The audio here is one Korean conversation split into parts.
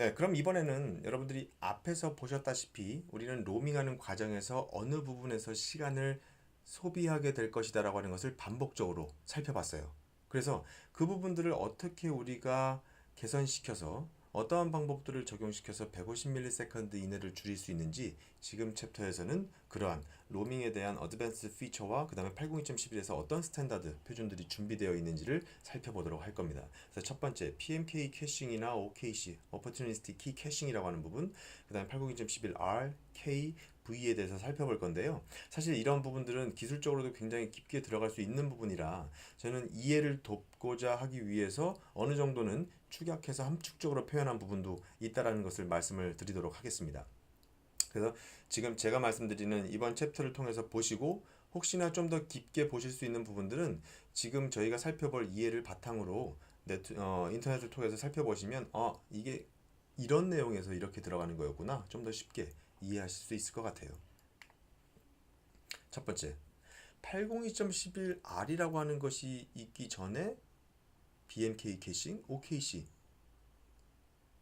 네, 그럼 이번에는 여러분들이 앞에서 보셨다시피 우리는 로밍하는 과정에서 어느 부분에서 시간을 소비하게 될 것이다라고 하는 것을 반복적으로 살펴봤어요. 그래서 그 부분들을 어떻게 우리가 개선시켜서 어떠한 방법들을 적용시켜서 150ms 이내를 줄일 수 있는지 지금 챕터에서는 그러한 로밍에 대한 어드밴스 피처와 그 다음에 802.11에서 어떤 스탠다드 표준들이 준비되어 있는지를 살펴보도록 할 겁니다. 그래서 첫 번째 PMK 캐싱이나 OKC Opportunistic Key Caching이라고 하는 부분, 그 다음에 802.11R, K, V에 대해서 살펴볼 건데요. 사실 이런 부분들은 기술적으로도 굉장히 깊게 들어갈 수 있는 부분이라 저는 이해를 돕고자 하기 위해서 어느 정도는 축약해서 함축적으로 표현한 부분도 있다라는 것을 말씀을 드리도록 하겠습니다. 그래서 지금 제가 말씀드리는 이번 챕터를 통해서 보시고 혹시나 좀 더 깊게 보실 수 있는 부분들은 지금 저희가 살펴볼 이해를 바탕으로 인터넷을 통해서 살펴보시면 이게 이런 내용에서 이렇게 들어가는 거였구나 좀 더 쉽게 이해하실 수 있을 것 같아요. 첫 번째 802.11R이라고 하는 것이 있기 전에 BMK 캐싱, OKC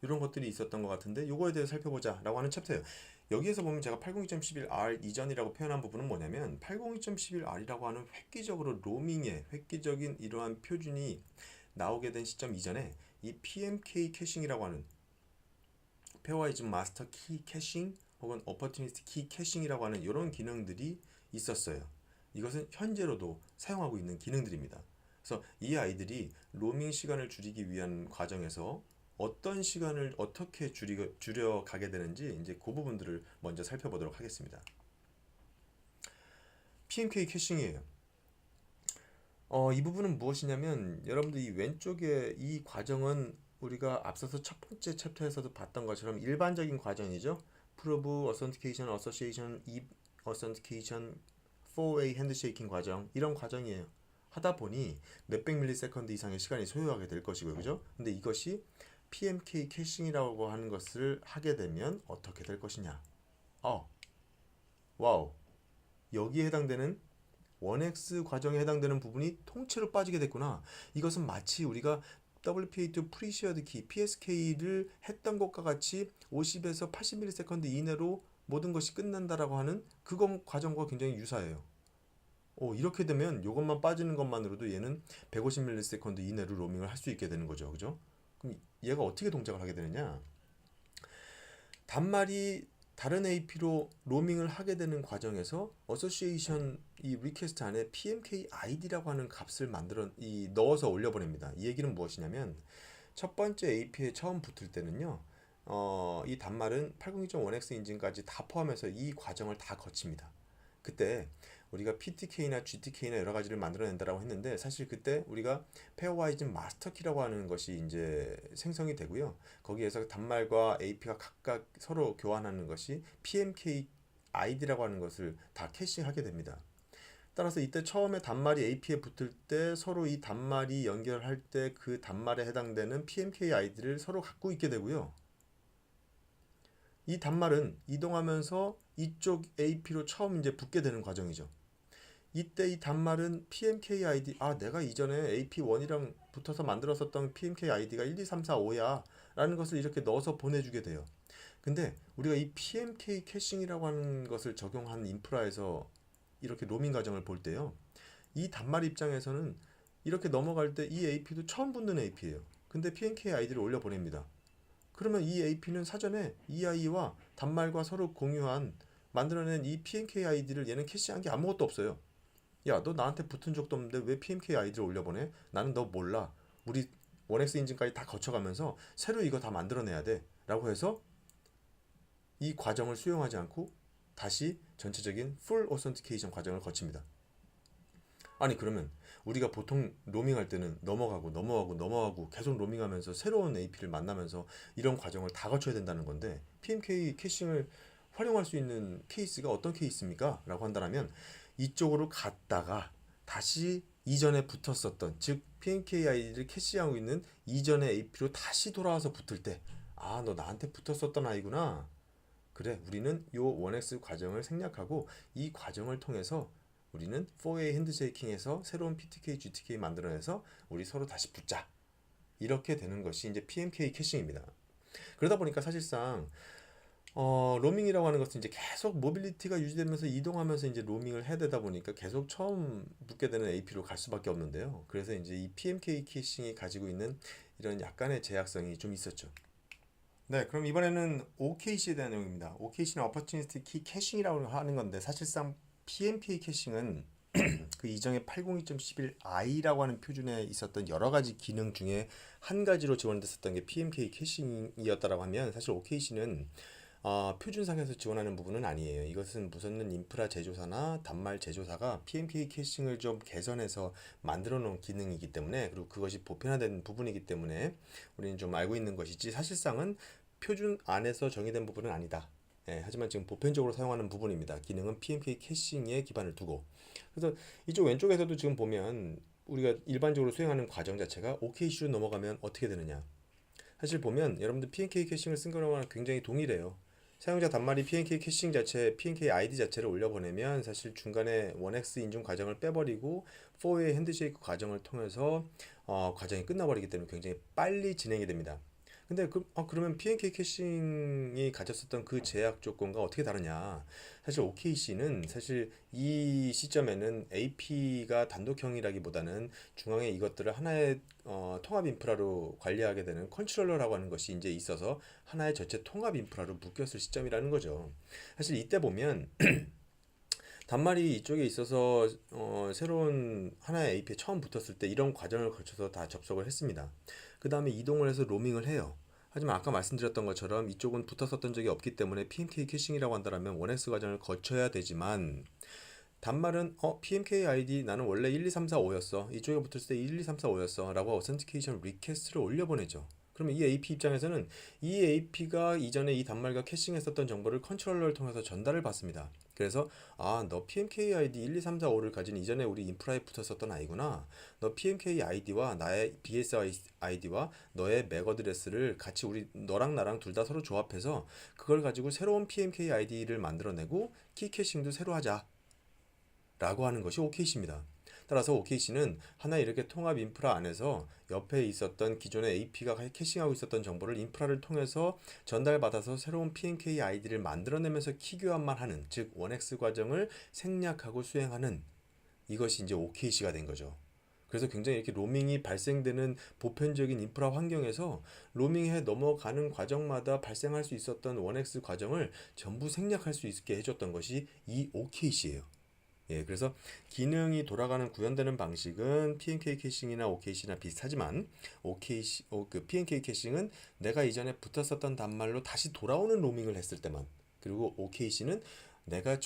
이런 것들이 있었던 것 같은데 요거에 대해서 살펴보자 라고 하는 챕터예요. 여기에서 보면 제가 802.11R 이전이라고 표현한 부분은 뭐냐면 802.11R이라고 하는 획기적으로 로밍의 획기적인 이러한 표준이 나오게 된 시점 이전에 이 PMK 캐싱이라고 하는 페어와이즈 마스터 키 캐싱 혹은 오퍼튜니스트 키 캐싱이라고 하는 이런 기능들이 있었어요. 이것은 현재로도 사용하고 있는 기능들입니다. 그래서 이 아이들이 로밍 시간을 줄이기 위한 과정에서 어떤 시간을 어떻게 줄여 가게 되는지 이제 그 부분들을 먼저 살펴보도록 하겠습니다. PMK 캐싱이에요. 이 부분은 무엇이냐면 여러분들 이 왼쪽에 이 과정은 우리가 앞서서 첫 번째 챕터에서도 봤던 것처럼 일반적인 과정이죠. Prove, Authentication, Association, Eve Authentication, 4-way 핸드쉐이킹 과정 이런 과정이에요. 하다 보니 몇백 밀리세컨드 이상의 시간이 소요하게 될 것이고요. 그죠? 근데 이것이 PMK 캐싱이라고 하는 것을 하게 되면 어떻게 될 것이냐? 와우. 여기에 해당되는 1X 과정에 해당되는 부분이 통째로 빠지게 됐구나. 이것은 마치 우리가 WPA2 프리시어드 키, PSK를 했던 것과 같이 50에서 80ms 이내로 모든 것이 끝난다라고 하는 그거 과정과 굉장히 유사해요. 이렇게 되면 이것만 빠지는 것만으로도 얘는 150ms 이내로 로밍을 할 수 있게 되는 거죠. 그죠? 그럼 얘가 어떻게 동작을 하게 되느냐? 단말이 다른 AP로 로밍을 하게 되는 과정에서 어소시에이션 이 리퀘스트 안에 PMK ID라고 하는 값을 넣어서 올려보냅니다. 이 얘기는 무엇이냐면 첫 번째 AP에 처음 붙을 때는요. 이 단말은 802.1x 인증까지 다 포함해서 이 과정을 다 거칩니다. 그때 우리가 PTK나 GTK나 여러 가지를 만들어낸다라고 했는데 사실 그때 우리가 페어와이즈 마스터키라고 하는 것이 이제 생성이 되고요. 거기에서 단말과 AP가 각각 서로 교환하는 것이 PMK ID라고 하는 것을 다 캐시하게 됩니다. 따라서 이때 처음에 단말이 AP에 붙을 때 서로 이 단말이 연결할 때 그 단말에 해당되는 PMK ID를 서로 갖고 있게 되고요. 이 단말은 이동하면서 이쪽 AP로 처음 이제 붙게 되는 과정이죠. 이때 이 단말은 PMK ID, 내가 이전에 AP1이랑 붙어서 만들었었던 PMK ID가 1, 2, 3, 4, 5야 라는 것을 이렇게 넣어서 보내주게 돼요. 근데 우리가 이 PMK 캐싱이라고 하는 것을 적용한 인프라에서 이렇게 로밍 과정을 볼 때요. 이 단말 입장에서는 이렇게 넘어갈 때 이 AP도 처음 붙는 AP예요. 근데 PMK ID를 올려보냅니다. 그러면 이 AP는 사전에 EI와 단말과 서로 공유한 만들어낸 이 PMK 아이디를 얘는 캐시한 게 아무것도 없어요. 야, 너 나한테 붙은 적도 없는데 왜 PMK 아이디를 올려보내? 나는 너 몰라. 우리 1X 인증까지 다 거쳐가면서 새로 이거 다 만들어내야 돼. 라고 해서 이 과정을 수용하지 않고 다시 전체적인 Full Authentication 과정을 거칩니다. 아니 그러면 우리가 보통 로밍할 때는 넘어가고 계속 로밍하면서 새로운 AP를 만나면서 이런 과정을 다 거쳐야 된다는 건데 PMK 캐싱을 활용할 수 있는 케이스가 어떤 케이스입니까? 라고 한다면 이쪽으로 갔다가 다시 이전에 붙었었던 즉 PMK 아이디를 캐시하고 있는 이전의 AP로 다시 돌아와서 붙을 때 너 나한테 붙었었던 아이구나. 그래, 우리는 요 1X 과정을 생략하고 이 과정을 통해서 우리는 4A 핸드쉐이킹에서 새로운 PTK, GTK 만들어내서 우리 서로 다시 붙자. 이렇게 되는 것이 이제 PMK 캐싱입니다. 그러다 보니까 사실상 로밍이라고 하는 것은 이제 계속 모빌리티가 유지되면서 이동하면서 이제 로밍을 해야 되다 보니까 계속 처음 붙게 되는 AP로 갈 수밖에 없는데요. 그래서 이제 이 PMK 캐싱이 가지고 있는 이런 약간의 제약성이 좀 있었죠. 네, 그럼 이번에는 OKC에 대한 내용입니다. OKC는 Opportunistic Key Caching이라고 하는 건데 사실상 PMK 캐싱은 그 이전에 802.11i라고 하는 표준에 있었던 여러 가지 기능 중에 한 가지로 지원됐었던 게 PMK 캐싱이었다라고 하면 사실 OKC는 표준상에서 지원하는 부분은 아니에요. 이것은 무슨 인프라 제조사나 단말 제조사가 PMK 캐싱을 좀 개선해서 만들어 놓은 기능이기 때문에 그리고 그것이 보편화된 부분이기 때문에 우리는 좀 알고 있는 것이지 사실상은 표준 안에서 정의된 부분은 아니다. 예, 하지만 지금 보편적으로 사용하는 부분입니다. 기능은 PMK 캐싱에 기반을 두고. 그래서 이쪽 왼쪽에서도 지금 보면 우리가 일반적으로 수행하는 과정 자체가 OKC로 넘어가면 어떻게 되느냐. 사실 보면 여러분들 PNK 캐싱을 쓴 거랑 굉장히 동일해요. 사용자 단말이 PNK 캐싱 자체, PNK 아이디 자체를 올려보내면 사실 중간에 1X 인증 과정을 빼버리고 4웨이 핸드쉐이크 과정을 통해서 과정이 끝나버리기 때문에 굉장히 빨리 진행이 됩니다. 근데 그러면 PNK 캐싱이 가졌었던 그 제약 조건과 어떻게 다르냐? 사실 OKC는 사실 이 시점에는 AP가 단독형이라기보다는 중앙에 이것들을 하나의 통합 인프라로 관리하게 되는 컨트롤러라고 하는 것이 이제 있어서 하나의 전체 통합 인프라로 묶였을 시점이라는 거죠. 사실 이때 보면 단말이 이쪽에 있어서 새로운 하나의 AP에 처음 붙었을 때 이런 과정을 거쳐서 다 접속을 했습니다. 그 다음에 이동을 해서 로밍을 해요. 하지만 아까 말씀드렸던 것처럼 이쪽은 붙었었던 적이 없기 때문에 PMK 캐싱이라고 한다면 1X 과정을 거쳐야 되지만 단말은 PMK 아이디 나는 원래 1, 2, 3, 4, 5였어. 이쪽에 붙었을 때 1, 2, 3, 4, 5였어. 라고 어센티케이션 리퀘스트를 올려보내죠. 그러면 이 AP 입장에서는 이 AP가 이전에 이 단말과 캐싱했었던 정보를 컨트롤러를 통해서 전달을 받습니다. 그래서 너 PMK 아이디 1, 2, 3, 4, 5를 가진 이전에 우리 인프라에 붙었었던 아이구나. 너 PMK 아이디와 나의 BS 아이디와 너의 맥 어드레스를 같이 우리 너랑 나랑 둘 다 서로 조합해서 그걸 가지고 새로운 PMK 아이디를 만들어내고 키 캐싱도 새로 하자. 라고 하는 것이 OKC입니다. 따라서 OKC는 하나 이렇게 통합 인프라 안에서 옆에 있었던 기존의 AP가 캐싱하고 있었던 정보를 인프라를 통해서 전달받아서 새로운 PNK 아이디를 만들어내면서 키 교환만 하는, 즉 1X 과정을 생략하고 수행하는 이것이 이제 OKC가 된 거죠. 그래서 굉장히 이렇게 로밍이 발생되는 보편적인 인프라 환경에서 로밍해 넘어가는 과정마다 발생할 수 있었던 1X 과정을 전부 생략할 수 있게 해줬던 것이 이 OKC예요. 예, 그래서 기능이 돌아가는 구현되는 방식은 PNK 캐싱이나 OKC나 비슷하지만 그 PNK 캐싱은 내가 이전에 붙었었던 단말로 다시 돌아오는 로밍을 했을 때만, 그리고 OKC는 내가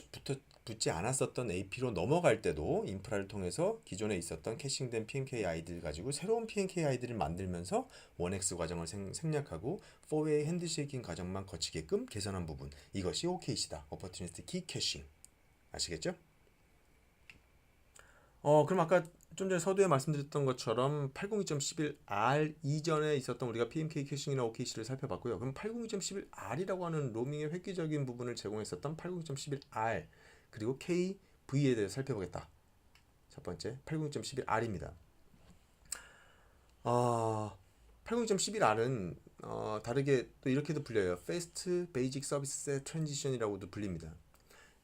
붙지 않았었던 AP로 넘어갈 때도 인프라를 통해서 기존에 있었던 캐싱된 PNK 아이디를 가지고 새로운 PNK 아이디를 만들면서 1X 과정을 생략하고 4웨이 핸드쉐이킹 과정만 거치게끔 개선한 부분, 이것이 OKC다. Opportunistic Key Caching. 아시겠죠? 그럼 아까 좀 전에 서두에 말씀드렸던 것처럼 802.11r 이전에 있었던 우리가 PMK 캐싱이나 OKC를 살펴봤고요. 그럼 802.11r이라고 하는 로밍의 획기적인 부분을 제공했었던 802.11r 그리고 KV에 대해서 살펴보겠다. 첫 번째 802.11r입니다. 802.11r은 다르게 또 이렇게도 불려요. Fast Basic Service Transition이라고도 불립니다.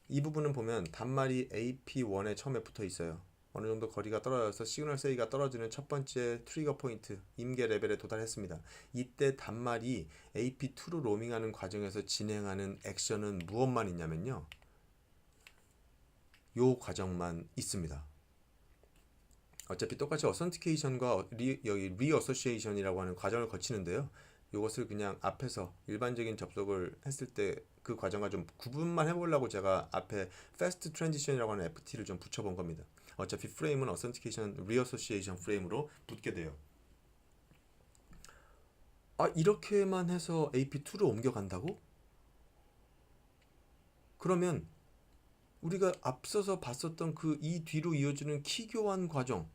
이 부분은 보면 단말이 AP1에 처음에 붙어 있어요. 어느 정도 거리가 떨어져서 시그널 세이가 떨어지는 첫 번째 트리거 포인트 임계 레벨에 도달했습니다. 이때 단말이 AP2로 로밍하는 과정에서 진행하는 액션은 무엇만 있냐면요. 요 과정만 있습니다. 어차피 똑같이 어선티케이션과 여기 리어소시에이션이라고 하는 과정을 거치는데요. 이것을 그냥 앞에서 일반적인 접속을 했을 때 그 과정과 좀 구분만 해보려고 제가 앞에 Fast Transition이라고 하는 FT를 좀 붙여본 겁니다. 어차피 프레임은 어선티케이션 리어소시에이션 프레임으로 붙게 돼요. 이렇게만 해서 AP2로 옮겨간다고? 그러면 우리가 앞서서 봤었던 그 이 뒤로 이어지는 키 교환 과정,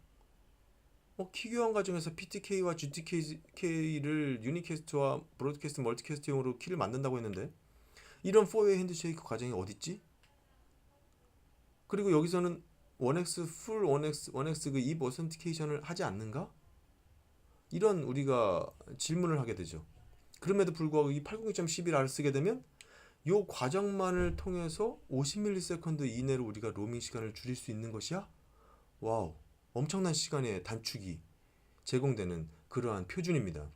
키 교환 과정에서 PTK와 GTK를 유니캐스트와 브로드캐스트 멀티캐스트용으로 키를 만든다고 했는데 이런 4웨이 핸드쉐이크 과정이 어딨지? 그리고 여기서는 1X 풀 1X 그 입 어센티케이션을 하지 않는가? 이런 우리가 질문을 하게 되죠. 그럼에도 불구하고 이 802.11r을 쓰게 되면 요 과정만을 통해서 50ms 이내로 우리가 로밍 시간을 줄일 수 있는 것이야? 와우, 엄청난 시간의 단축이 제공되는 그러한 표준입니다.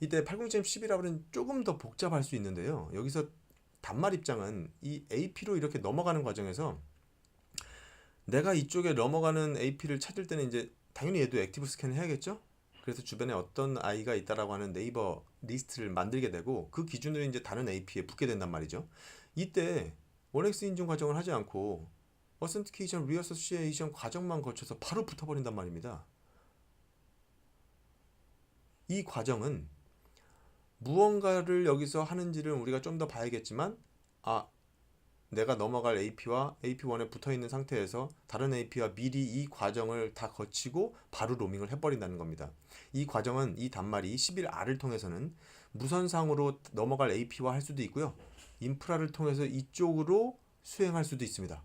이때 802.11r은 조금 더 복잡할 수 있는데요. 여기서 단말 입장은 이 AP로 이렇게 넘어가는 과정에서 내가 이쪽에 넘어가는 AP를 찾을 때는 이제 당연히 얘도 액티브 스캔을 해야겠죠? 그래서 주변에 어떤 아이가 있다라고 하는 네이버 리스트를 만들게 되고 그 기준으로 이제 다른 AP에 붙게 된단 말이죠. 이때 원엑스 인증 과정을 하지 않고 어센티케이션, 리어서시에이션 과정만 거쳐서 바로 붙어버린단 말입니다. 이 과정은 무언가를 여기서 하는지를 우리가 좀 더 봐야겠지만 내가 넘어갈 AP와 AP1에 붙어있는 상태에서 다른 AP와 미리 이 과정을 다 거치고 바로 로밍을 해버린다는 겁니다. 이 과정은 이 단말이 11R을 통해서는 무선상으로 넘어갈 AP와 할 수도 있고요. 인프라를 통해서 이쪽으로 수행할 수도 있습니다.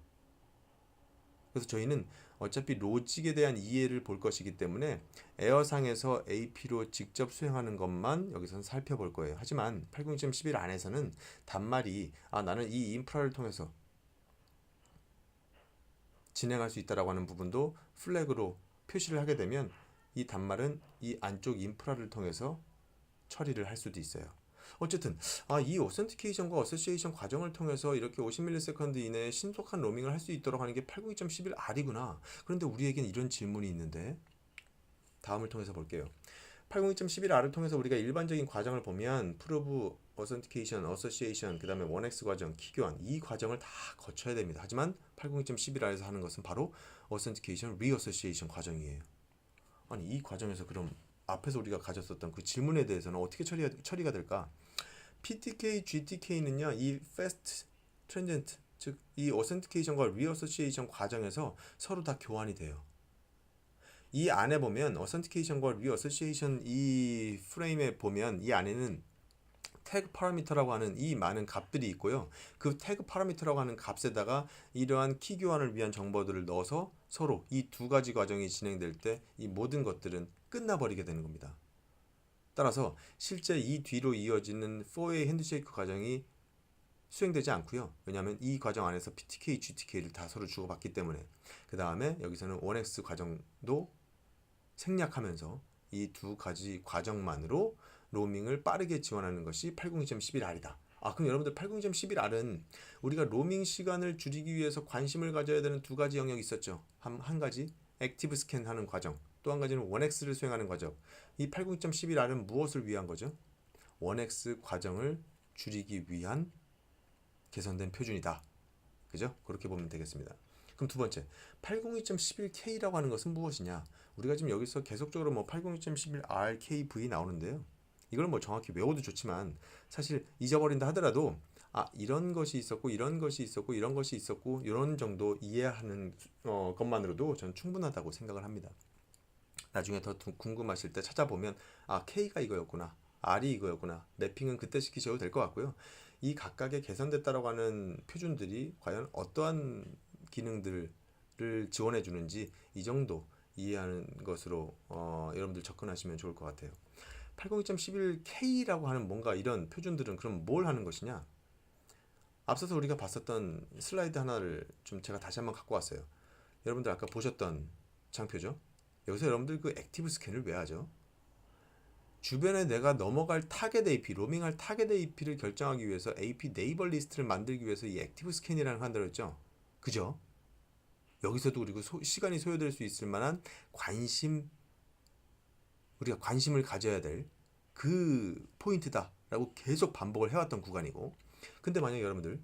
그래서 저희는 어차피 로직에 대한 이해를 볼 것이기 때문에 에어상에서 AP로 직접 수행하는 것만 여기서는 살펴볼 거예요. 하지만 802.11 안에서는 단말이 나는 이 인프라를 통해서 진행할 수 있다라고 하는 부분도 플래그로 표시를 하게 되면 이 단말은 이 안쪽 인프라를 통해서 처리를 할 수도 있어요. 어쨌든 이 오센티케이션과 어소시에이션 과정을 통해서 이렇게 50ms 이내에 신속한 로밍을 할 수 있도록 하는 게 802.11r이구나. 그런데 우리에겐 이런 질문이 있는데 다음을 통해서 볼게요. 802.11r을 통해서 우리가 일반적인 과정을 보면 프로브, 어센티케이션, 어소시에이션, 그 다음에 1X 과정, 키교환 이 과정을 다 거쳐야 됩니다. 하지만 802.11r에서 하는 것은 바로 어센티케이션, 리어소시에이션 과정이에요. 아니 이 과정에서 그럼 앞에서 우리가 가졌었던 그 질문에 대해서는 어떻게 처리가 될까? PTK, GTK는요, 이 Fast Transient, 즉 이 Authentication과 Reassociation 과정에서 서로 다 교환이 돼요. 이 안에 보면 Authentication과 Reassociation 이 프레임에 보면 이 안에는 태그 파라미터라고 하는 이 많은 값들이 있고요. 그 태그 파라미터라고 하는 값에다가 이러한 키 교환을 위한 정보들을 넣어서 서로 이 두 가지 과정이 진행될 때 이 모든 것들은 끝나버리게 되는 겁니다. 따라서 실제 이 뒤로 이어지는 4way 핸드쉐이크 과정이 수행되지 않고요. 왜냐하면 이 과정 안에서 PTK, GTK를 다 서로 주고받기 때문에. 그 다음에 여기서는 1X 과정도 생략하면서 이 두 가지 과정만으로 로밍을 빠르게 지원하는 것이 802.11r이다. 그럼 여러분들 802.11r은 우리가 로밍 시간을 줄이기 위해서 관심을 가져야 되는 두 가지 영역이 있었죠. 한 가지 액티브 스캔하는 과정, 또 한 가지는 1X를 수행하는 과정. 이 802.11r은 무엇을 위한 거죠? 1X 과정을 줄이기 위한 개선된 표준이다. 그죠? 그렇게 보면 되겠습니다. 그럼 두 번째, 802.11K라고 하는 것은 무엇이냐? 우리가 지금 여기서 계속적으로 802.11RKV 나오는데요. 이걸 정확히 외워도 좋지만 사실 잊어버린다 하더라도 이런 것이 있었고 이런 것이 있었고 이런 것이 있었고 이런 정도 이해하는 것만으로도 저는 충분하다고 생각을 합니다. 나중에 더 궁금하실 때 찾아보면 K가 이거였구나, R이 이거였구나, 매핑은 그때 시키셔도 될 것 같고요. 이 각각의 개선됐다라고 하는 표준들이 과연 어떠한 기능들을 지원해 주는지 이 정도 이해하는 것으로 여러분들 접근하시면 좋을 것 같아요. 802.11K라고 하는 뭔가 이런 표준들은 그럼 뭘 하는 것이냐? 앞서서 우리가 봤었던 슬라이드 하나를 좀 제가 다시 한번 갖고 왔어요. 여러분들 아까 보셨던 장표죠? 여기서 여러분들 그 액티브 스캔을 왜 하죠? 주변에 내가 넘어갈 타겟 AP, 로밍할 타겟 AP를 결정하기 위해서 AP 네이버 리스트를 만들기 위해서 이 액티브 스캔이라는 거 한다고 했죠? 그죠? 여기서도 그리고 시간이 소요될 수 있을 만한 우리가 관심을 가져야 될 그 포인트다 라고 계속 반복을 해왔던 구간이고, 근데 만약에 여러분들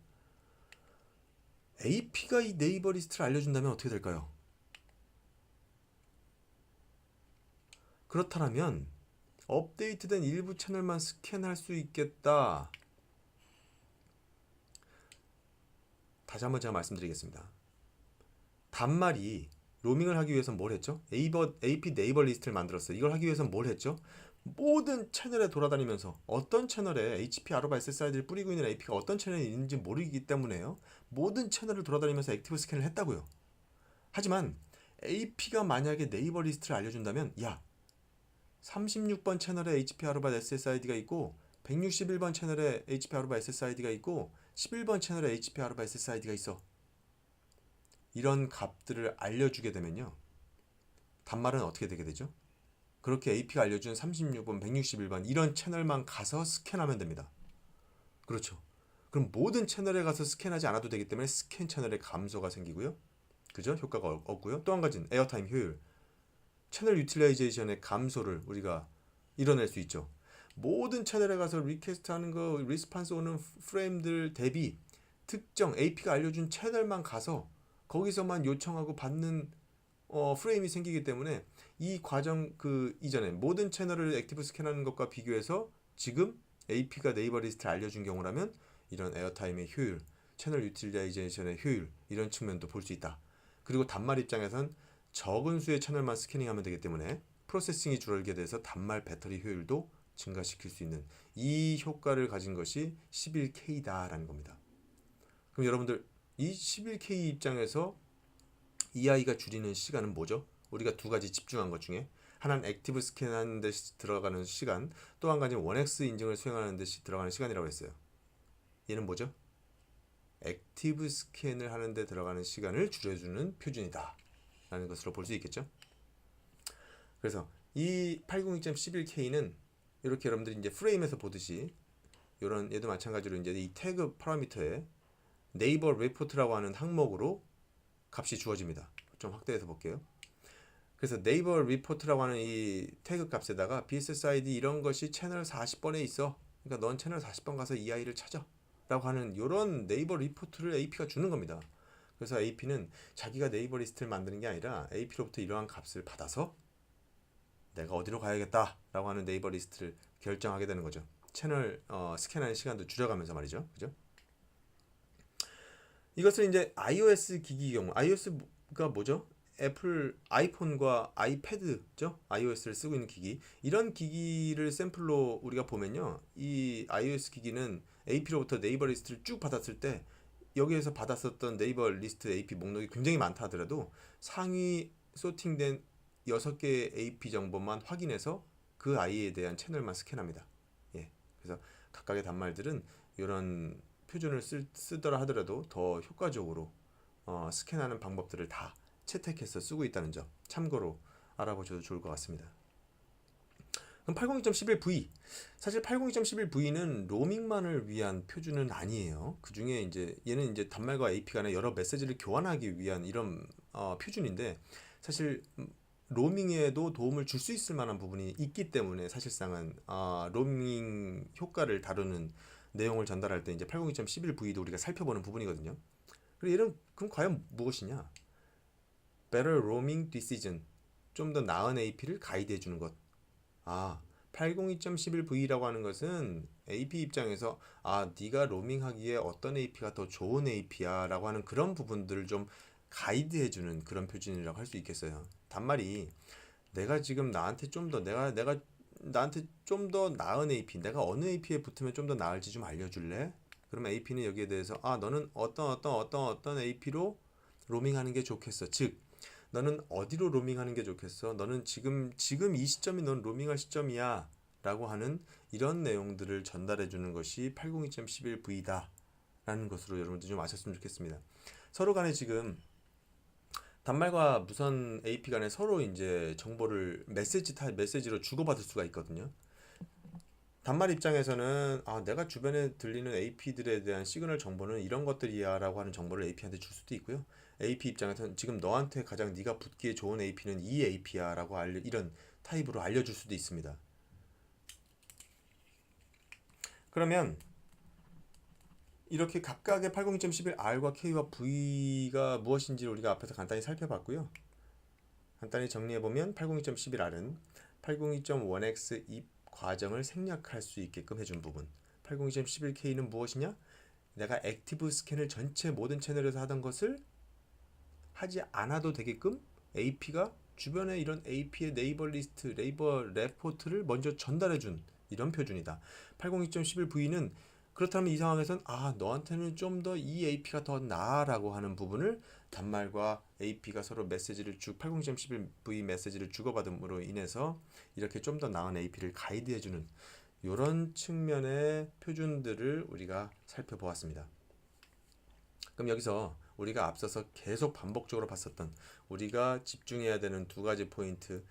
AP가 이 네이버 리스트를 알려준다면 어떻게 될까요? 그렇다면 업데이트된 일부 채널만 스캔할 수 있겠다. 다시 한번 제가 말씀드리겠습니다. 단말이 로밍을 하기 위해서 뭘 했죠? AP 네이버 리스트를 만들었어요. 이걸 하기 위해서 뭘 했죠? 모든 채널에 돌아다니면서 어떤 채널에 HP 아로바 SSID를 뿌리고 있는 AP가 어떤 채널에 있는지 모르기 때문에요. 모든 채널을 돌아다니면서 액티브 스캔을 했다고요. 하지만 AP가 만약에 네이버 리스트를 알려준다면 36번 채널에 HP 아로바 SSID가 있고 161번 채널에 HP 아루바 SSID가 있고 11번 채널에 HP 아루바 SSID가 있어. 이런 값들을 알려주게 되면요. 단말은 어떻게 되게 되죠? 그렇게 AP가 알려준 36번, 161번 이런 채널만 가서 스캔하면 됩니다. 그렇죠. 그럼 모든 채널에 가서 스캔하지 않아도 되기 때문에 스캔 채널의 감소가 생기고요. 그죠? 효과가 없고요. 또 한 가지는 에어타임 효율. 채널 유틸라이제이션의 감소를 우리가 이뤄낼 수 있죠. 모든 채널에 가서 리퀘스트 하는 거, 리스판스 오는 프레임들 대비 특정 AP가 알려준 채널만 가서 거기서만 요청하고 받는 프레임이 생기기 때문에 이 과정 그 이전에 모든 채널을 액티브 스캔하는 것과 비교해서 지금 AP가 네이버 리스트를 알려준 경우라면 이런 에어타임의 효율, 채널 유틸라이제이션의 효율 이런 측면도 볼 수 있다. 그리고 단말 입장에선 적은 수의 채널만 스캐닝하면 되기 때문에 프로세싱이 줄어들게 돼서 단말 배터리 효율도 증가시킬 수 있는 이 효과를 가진 것이 11K다라는 겁니다. 그럼 여러분들 이 11K 입장에서 EI가 줄이는 시간은 뭐죠? 우리가 두 가지 집중한 것 중에 하나는 액티브 스캔하는 데 들어가는 시간, 또 한 가지는 1X 인증을 수행하는 데 들어가는 시간이라고 했어요. 얘는 뭐죠? 액티브 스캔을 하는 데 들어가는 시간을 줄여주는 표준이다 라는 것으로 볼 수 있겠죠. 그래서 이 802.11K는 이렇게 여러분들이 이제 프레임에서 보듯이 이런 얘도 마찬가지로 이제 이 태그 파라미터에 네이버 리포트라고 하는 항목으로 값이 주어집니다. 좀 확대해서 볼게요. 그래서 네이버 리포트라고 하는 이 태그 값에다가 BSSID 이런 것이 채널 40번에 있어. 그러니까 넌 채널 40번 가서 이 아이를 찾아. 라고 하는 이런 네이버 리포트를 AP가 주는 겁니다. 그래서 AP는 자기가 네이버 리스트를 만드는 게 아니라 AP로부터 이러한 값을 받아서 내가 어디로 가야겠다 라고 하는 네이버 리스트를 결정하게 되는 거죠. 채널 스캔하는 시간도 줄여가면서 말이죠. 그죠? 이것을 이제 iOS 기기 경우, iOS가 뭐죠? 애플 아이폰과 아이패드죠? iOS를 쓰고 있는 기기. 이런 기기를 샘플로 우리가 보면요. 이 iOS 기기는 AP로부터 네이버 리스트를 쭉 받았을 때 여기에서 받았었던 네이버 리스트 AP 목록이 굉장히 많다 하더라도 상위 소팅된 6개의 AP 정보만 확인해서 그 아이에 대한 채널만 스캔합니다. 예. 그래서 각각의 단말들은 이런 표준을 쓰더라 하더라도 더 효과적으로 스캔하는 방법들을 다 채택해서 쓰고 있다는 점 참고로 알아보셔도 좋을 것 같습니다. 그럼 802.11V 사실 802.11V는 로밍만을 위한 표준은 아니에요. 그 중에 이제 얘는 이제 단말과 AP 간에 여러 메시지를 교환하기 위한 이런 표준인데 사실 로밍에도 도움을 줄 수 있을 만한 부분이 있기 때문에 사실상은 로밍 효과를 다루는 내용을 전달할 때 이제 802.11V도 우리가 살펴보는 부분이거든요. 그리고 얘는 그럼 과연 무엇이냐? Better Roaming Decision, 좀 더 나은 AP를 가이드해 주는 것. 802.11V라고 하는 것은 AP 입장에서 네가 로밍하기에 어떤 AP가 더 좋은 AP야 라고 하는 그런 부분들을 좀 가이드해 주는 그런 표준이라고 할 수 있겠어요. 단말이 내가 지금 나한테 좀 더 내가 나한테 좀 더 나은 AP, 내가 어느 AP에 붙으면 좀 더 나을지 좀 알려줄래? 그러면 AP는 여기에 대해서 너는 어떤 AP로 로밍하는 게 좋겠어. 즉 너는 어디로 로밍하는 게 좋겠어? 너는 지금 이 시점이 넌 로밍할 시점이야 라고 하는 이런 내용들을 전달해 주는 것이 802.11V다 라는 것으로 여러분들 좀 아셨으면 좋겠습니다. 서로 간에 지금 단말과 무선 AP 간에 서로 이제 정보를 메시지로 주고받을 수가 있거든요. 단말 입장에서는 내가 주변에 들리는 AP들에 대한 시그널 정보는 이런 것들이야 라고 하는 정보를 AP한테 줄 수도 있고요. AP 입장에서는 지금 너한테 가장 네가 붙기에 좋은 AP는 이 AP야 라고 이런 타입으로 알려줄 수도 있습니다. 그러면 이렇게 각각의 802.11R과 K와 V가 무엇인지 우리가 앞에서 간단히 살펴봤고요. 간단히 정리해보면 802.11R은 802.1x 입 과정을 생략할 수 있게끔 해준 부분. 802.11K는 무엇이냐? 내가 액티브 스캔을 전체 모든 채널에서 하던 것을 하지 않아도 되게끔 AP가 주변에 이런 AP의 네이버 리스트, 네이버 레포트를 먼저 전달해준 이런 표준이다. 802.11V는 그렇다면 이 상황에선 너한테는 좀 더 이 AP가 더 나아라고 하는 부분을 단말과 AP가 서로 메시지를 802.11V 메시지를 주고받음으로 인해서 이렇게 좀 더 나은 AP를 가이드해주는 이런 측면의 표준들을 우리가 살펴보았습니다. 그럼 여기서 우리가 앞서서 계속 반복적으로 봤었던 우리가 집중해야 되는 두 가지 포인트,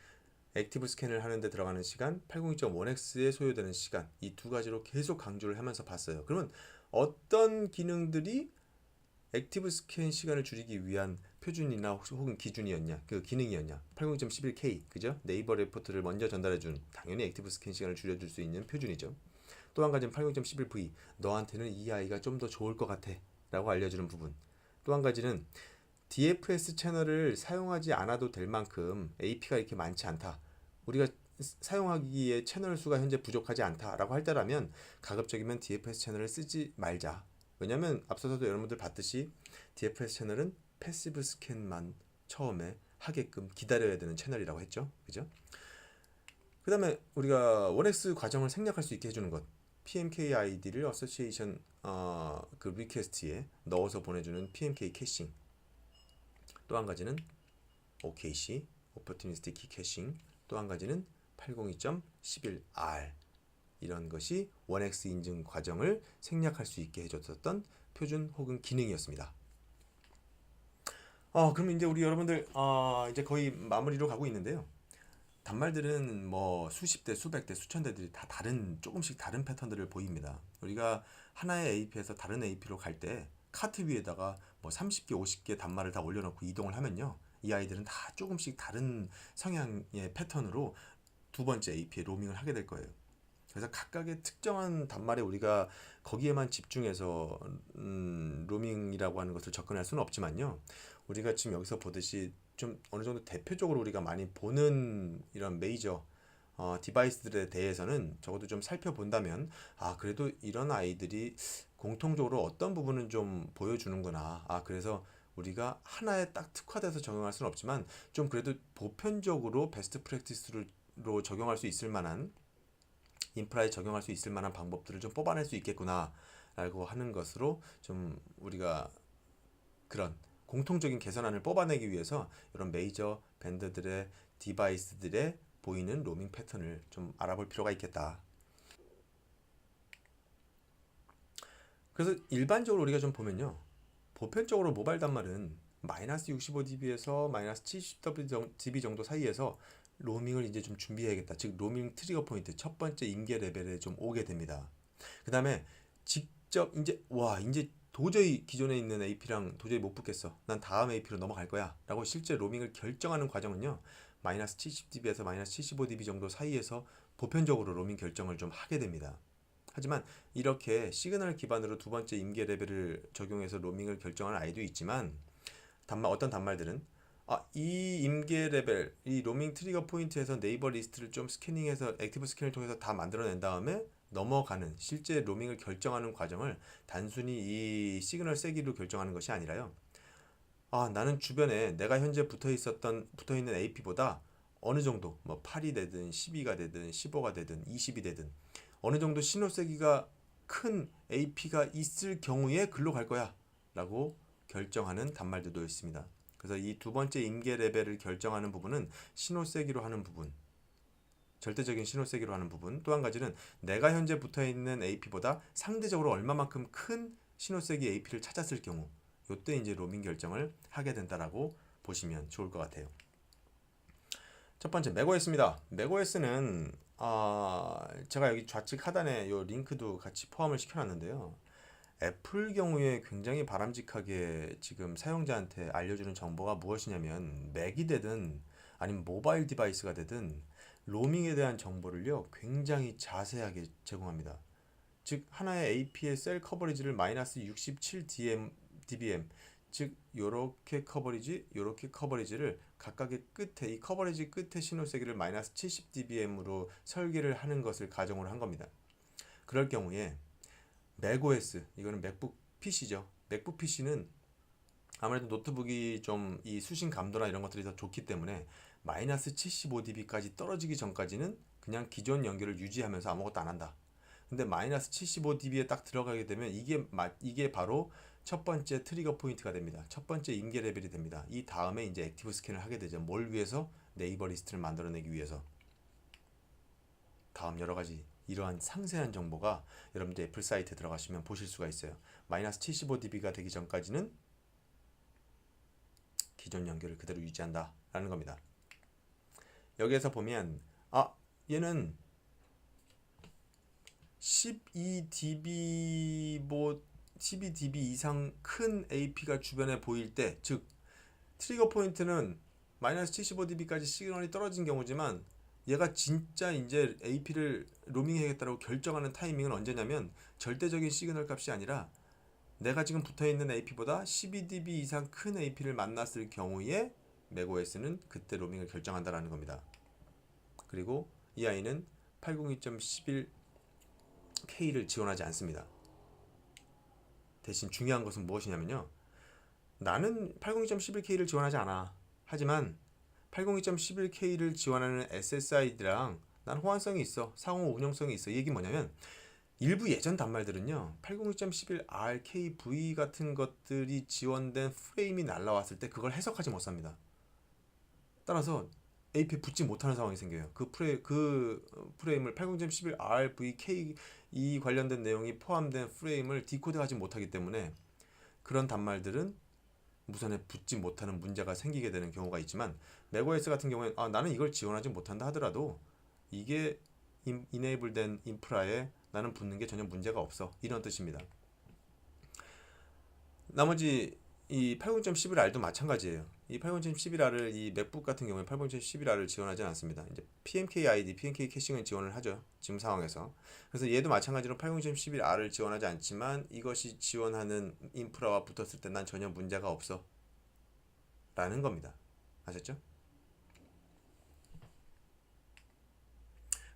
액티브 스캔을 하는데 들어가는 시간, 802.1x에 소요되는 시간, 이 두 가지로 계속 강조를 하면서 봤어요. 그러면 어떤 기능들이 액티브 스캔 시간을 줄이기 위한 표준이나 혹은 기준이었냐, 그 기능이었냐? 80.11K, 그죠? 네이버 레포트를 먼저 전달해준 당연히 액티브 스캔 시간을 줄여줄 수 있는 표준이죠. 또 한 가지는 80.11V, 너한테는 이 아이가 좀 더 좋을 것 같아 라고 알려주는 부분. 또 한 가지는 DFS 채널을 사용하지 않아도 될 만큼 AP가 이렇게 많지 않다. 우리가 사용하기에 채널 수가 현재 부족하지 않다라고 할 때라면 가급적이면 DFS 채널을 쓰지 말자. 왜냐면 앞서서도 여러분들 봤듯이 DFS 채널은 패시브 스캔만 처음에 하게끔 기다려야 되는 채널이라고 했죠. 그죠? 그 다음에 우리가 1X 과정을 생략할 수 있게 해주는 것. PMK ID를 어소시에이션 그 리퀘스트에 넣어서 보내주는 PMK 캐싱. 또 한 가지는 OKC, Opportunistic Key Caching. 또 한 가지는 802.11R. 이런 것이 1X 인증 과정을 생략할 수 있게 해줬었던 표준 혹은 기능이었습니다. 그럼 이제 우리 여러분들 이제 거의 마무리로 가고 있는데요. 단말들은 뭐 수십 대, 수백 대, 수천 대들이 다 조금씩 다른 패턴들을 보입니다. 우리가 하나의 AP에서 다른 AP로 갈 때 카트 위에다가 뭐 30개, 50개 단말을 다 올려놓고 이동을 하면요. 이 아이들은 다 조금씩 다른 성향의 패턴으로 두 번째 AP에 로밍을 하게 될 거예요. 그래서 각각의 특정한 단말에 우리가 거기에만 집중해서 로밍이라고 하는 것을 접근할 수는 없지만요. 우리가 지금 여기서 보듯이 좀 어느 정도 대표적으로 우리가 많이 보는 이런 메이저 디바이스들에 대해서는 적어도 좀 살펴본다면 그래도 이런 아이들이 공통적으로 어떤 부분은 좀 보여주는구나. 그래서 우리가 하나에 딱 특화돼서 적용할 수는 없지만 좀 그래도 보편적으로 베스트 프랙티스로 적용할 수 있을 만한 인프라에 적용할 수 있을 만한 방법들을 좀 뽑아낼 수 있겠구나 라고 하는 것으로 좀 우리가 그런 공통적인 개선안을 뽑아내기 위해서 이런 메이저 밴드들의 디바이스들의 보이는 로밍 패턴을 좀 알아볼 필요가 있겠다. 그래서 일반적으로 우리가 좀 보면요. 보편적으로 모바일 단말은 마이너스 65db에서 마이너스 70db 정도 사이에서 로밍을 이제 좀 준비해야겠다. 즉 로밍 트리거 포인트 첫 번째 임계 레벨에 좀 오게 됩니다. 그 다음에 직접 이제 도저히 기존에 있는 AP랑 도저히 못 붙겠어. 난 다음 AP로 넘어갈 거야. 라고 실제 로밍을 결정하는 과정은요. 마이너스 70db에서 마이너스 75db 정도 사이에서 보편적으로 로밍 결정을 좀 하게 됩니다. 하지만 이렇게 시그널 기반으로 두 번째 임계 레벨을 적용해서 로밍을 결정하는 아이도 있지만 어떤 단말들은 이 임계 레벨, 이 로밍 트리거 포인트에서 네이버 리스트를 좀 스캐닝해서 액티브 스캔을 통해서 다 만들어낸 다음에 넘어가는 실제 로밍을 결정하는 과정을 단순히 이 시그널 세기로 결정하는 것이 아니라요. 나는 주변에 내가 현재 붙어있는 AP보다 어느 정도 뭐 8이 되든 12가 되든 15가 되든 20이 되든 어느 정도 신호 세기가 큰 AP가 있을 경우에 글로 갈 거야 라고 결정하는 단말들도 있습니다. 그래서 이 두 번째 임계 레벨을 결정하는 부분은 신호 세기로 하는 부분, 절대적인 신호 세기로 하는 부분. 또 한 가지는 내가 현재 붙어있는 AP보다 상대적으로 얼마만큼 큰 신호 세기 AP를 찾았을 경우, 이때 이제 로밍 결정을 하게 된다라고 보시면 좋을 것 같아요. 첫 번째 맥OS입니다. 맥OS는 제가 여기 좌측 하단에 이 링크도 같이 포함을 시켜놨는데요. 애플 경우에 굉장히 바람직하게 지금 사용자한테 알려주는 정보가 무엇이냐면 맥이 되든 아니면 모바일 디바이스가 되든 로밍에 대한 정보를요 굉장히 자세하게 제공합니다. 즉 하나의 AP의 셀 커버리지를 마이너스 67 dBm 즉 요렇게 커버리지를 각각의 끝에 이 커버리지 끝에 신호 세기를 마이너스 70 dBm으로 설계를 하는 것을 가정으로 한 겁니다. 그럴 경우에 맥OS 이거는 맥북 PC죠. 맥북 PC는 아무래도 노트북이 좀 이 수신 감도나 이런 것들이 더 좋기 때문에 마이너스 75dB까지 떨어지기 전까지는 그냥 기존 연결을 유지하면서 아무것도 안 한다. 근데 마이너스 75dB에 딱 들어가게 되면 이게 바로 첫 번째 트리거 포인트가 됩니다. 첫 번째 임계 레벨이 됩니다. 이 다음에 이제 액티브 스캔을 하게 되죠. 뭘 위해서? 네이버 리스트를 만들어내기 위해서. 다음 여러 가지 이러한 상세한 정보가 여러분들 애플 사이트에 들어가시면 보실 수가 있어요. 마이너스 75dB가 되기 전까지는 기존 연결을 그대로 유지한다 라는 겁니다. 여기에서 보면 얘는 12dB 이상 큰 AP가 주변에 보일 때, 즉 트리거 포인트는 마이너스 75dB까지 시그널이 떨어진 경우지만 얘가 진짜 이제 AP를 로밍해야겠다고 결정하는 타이밍은 언제냐면 절대적인 시그널 값이 아니라 내가 지금 붙어있는 AP보다 12dB 이상 큰 AP를 만났을 경우에 맥OS는 그때 로밍을 결정한다라는 겁니다. 그리고 이 아이는 802.11K를 지원하지 않습니다. 대신 중요한 것은 무엇이냐면요, 나는 802.11K를 지원하지 않아. 하지만 802.11K를 지원하는 SSID랑 난 호환성이 있어, 상호 운영성이 있어. 이 얘기 뭐냐면 일부 예전 단말들은요 802.11RKV 같은 것들이 지원된 프레임이 날라왔을 때 그걸 해석하지 못합니다. 따라서 AP에 붙지 못하는 상황이 생겨요. 그 프레임을 802.11RVK 이 관련된 내용이 포함된 프레임을 디코드하지 못하기 때문에 그런 단말들은 무선에 붙지 못하는 문제가 생기게 되는 경우가 있지만, 맥OS 같은 경우에 나는 이걸 지원하지 못한다 하더라도 이게 이네이블된 인프라에 나는 붙는 게 전혀 문제가 없어, 이런 뜻입니다. 나머지 이 80.11R도 마찬가지예요. 이 80.11R을 이 맥북 같은 경우에 80.11R을 지원하지 않습니다. 이제 PMK ID, PMK 캐싱은 지원을 하죠, 지금 상황에서. 그래서 얘도 마찬가지로 80.11R을 지원하지 않지만 이것이 지원하는 인프라와 붙었을 때 난 전혀 문제가 없어 라는 겁니다. 아셨죠?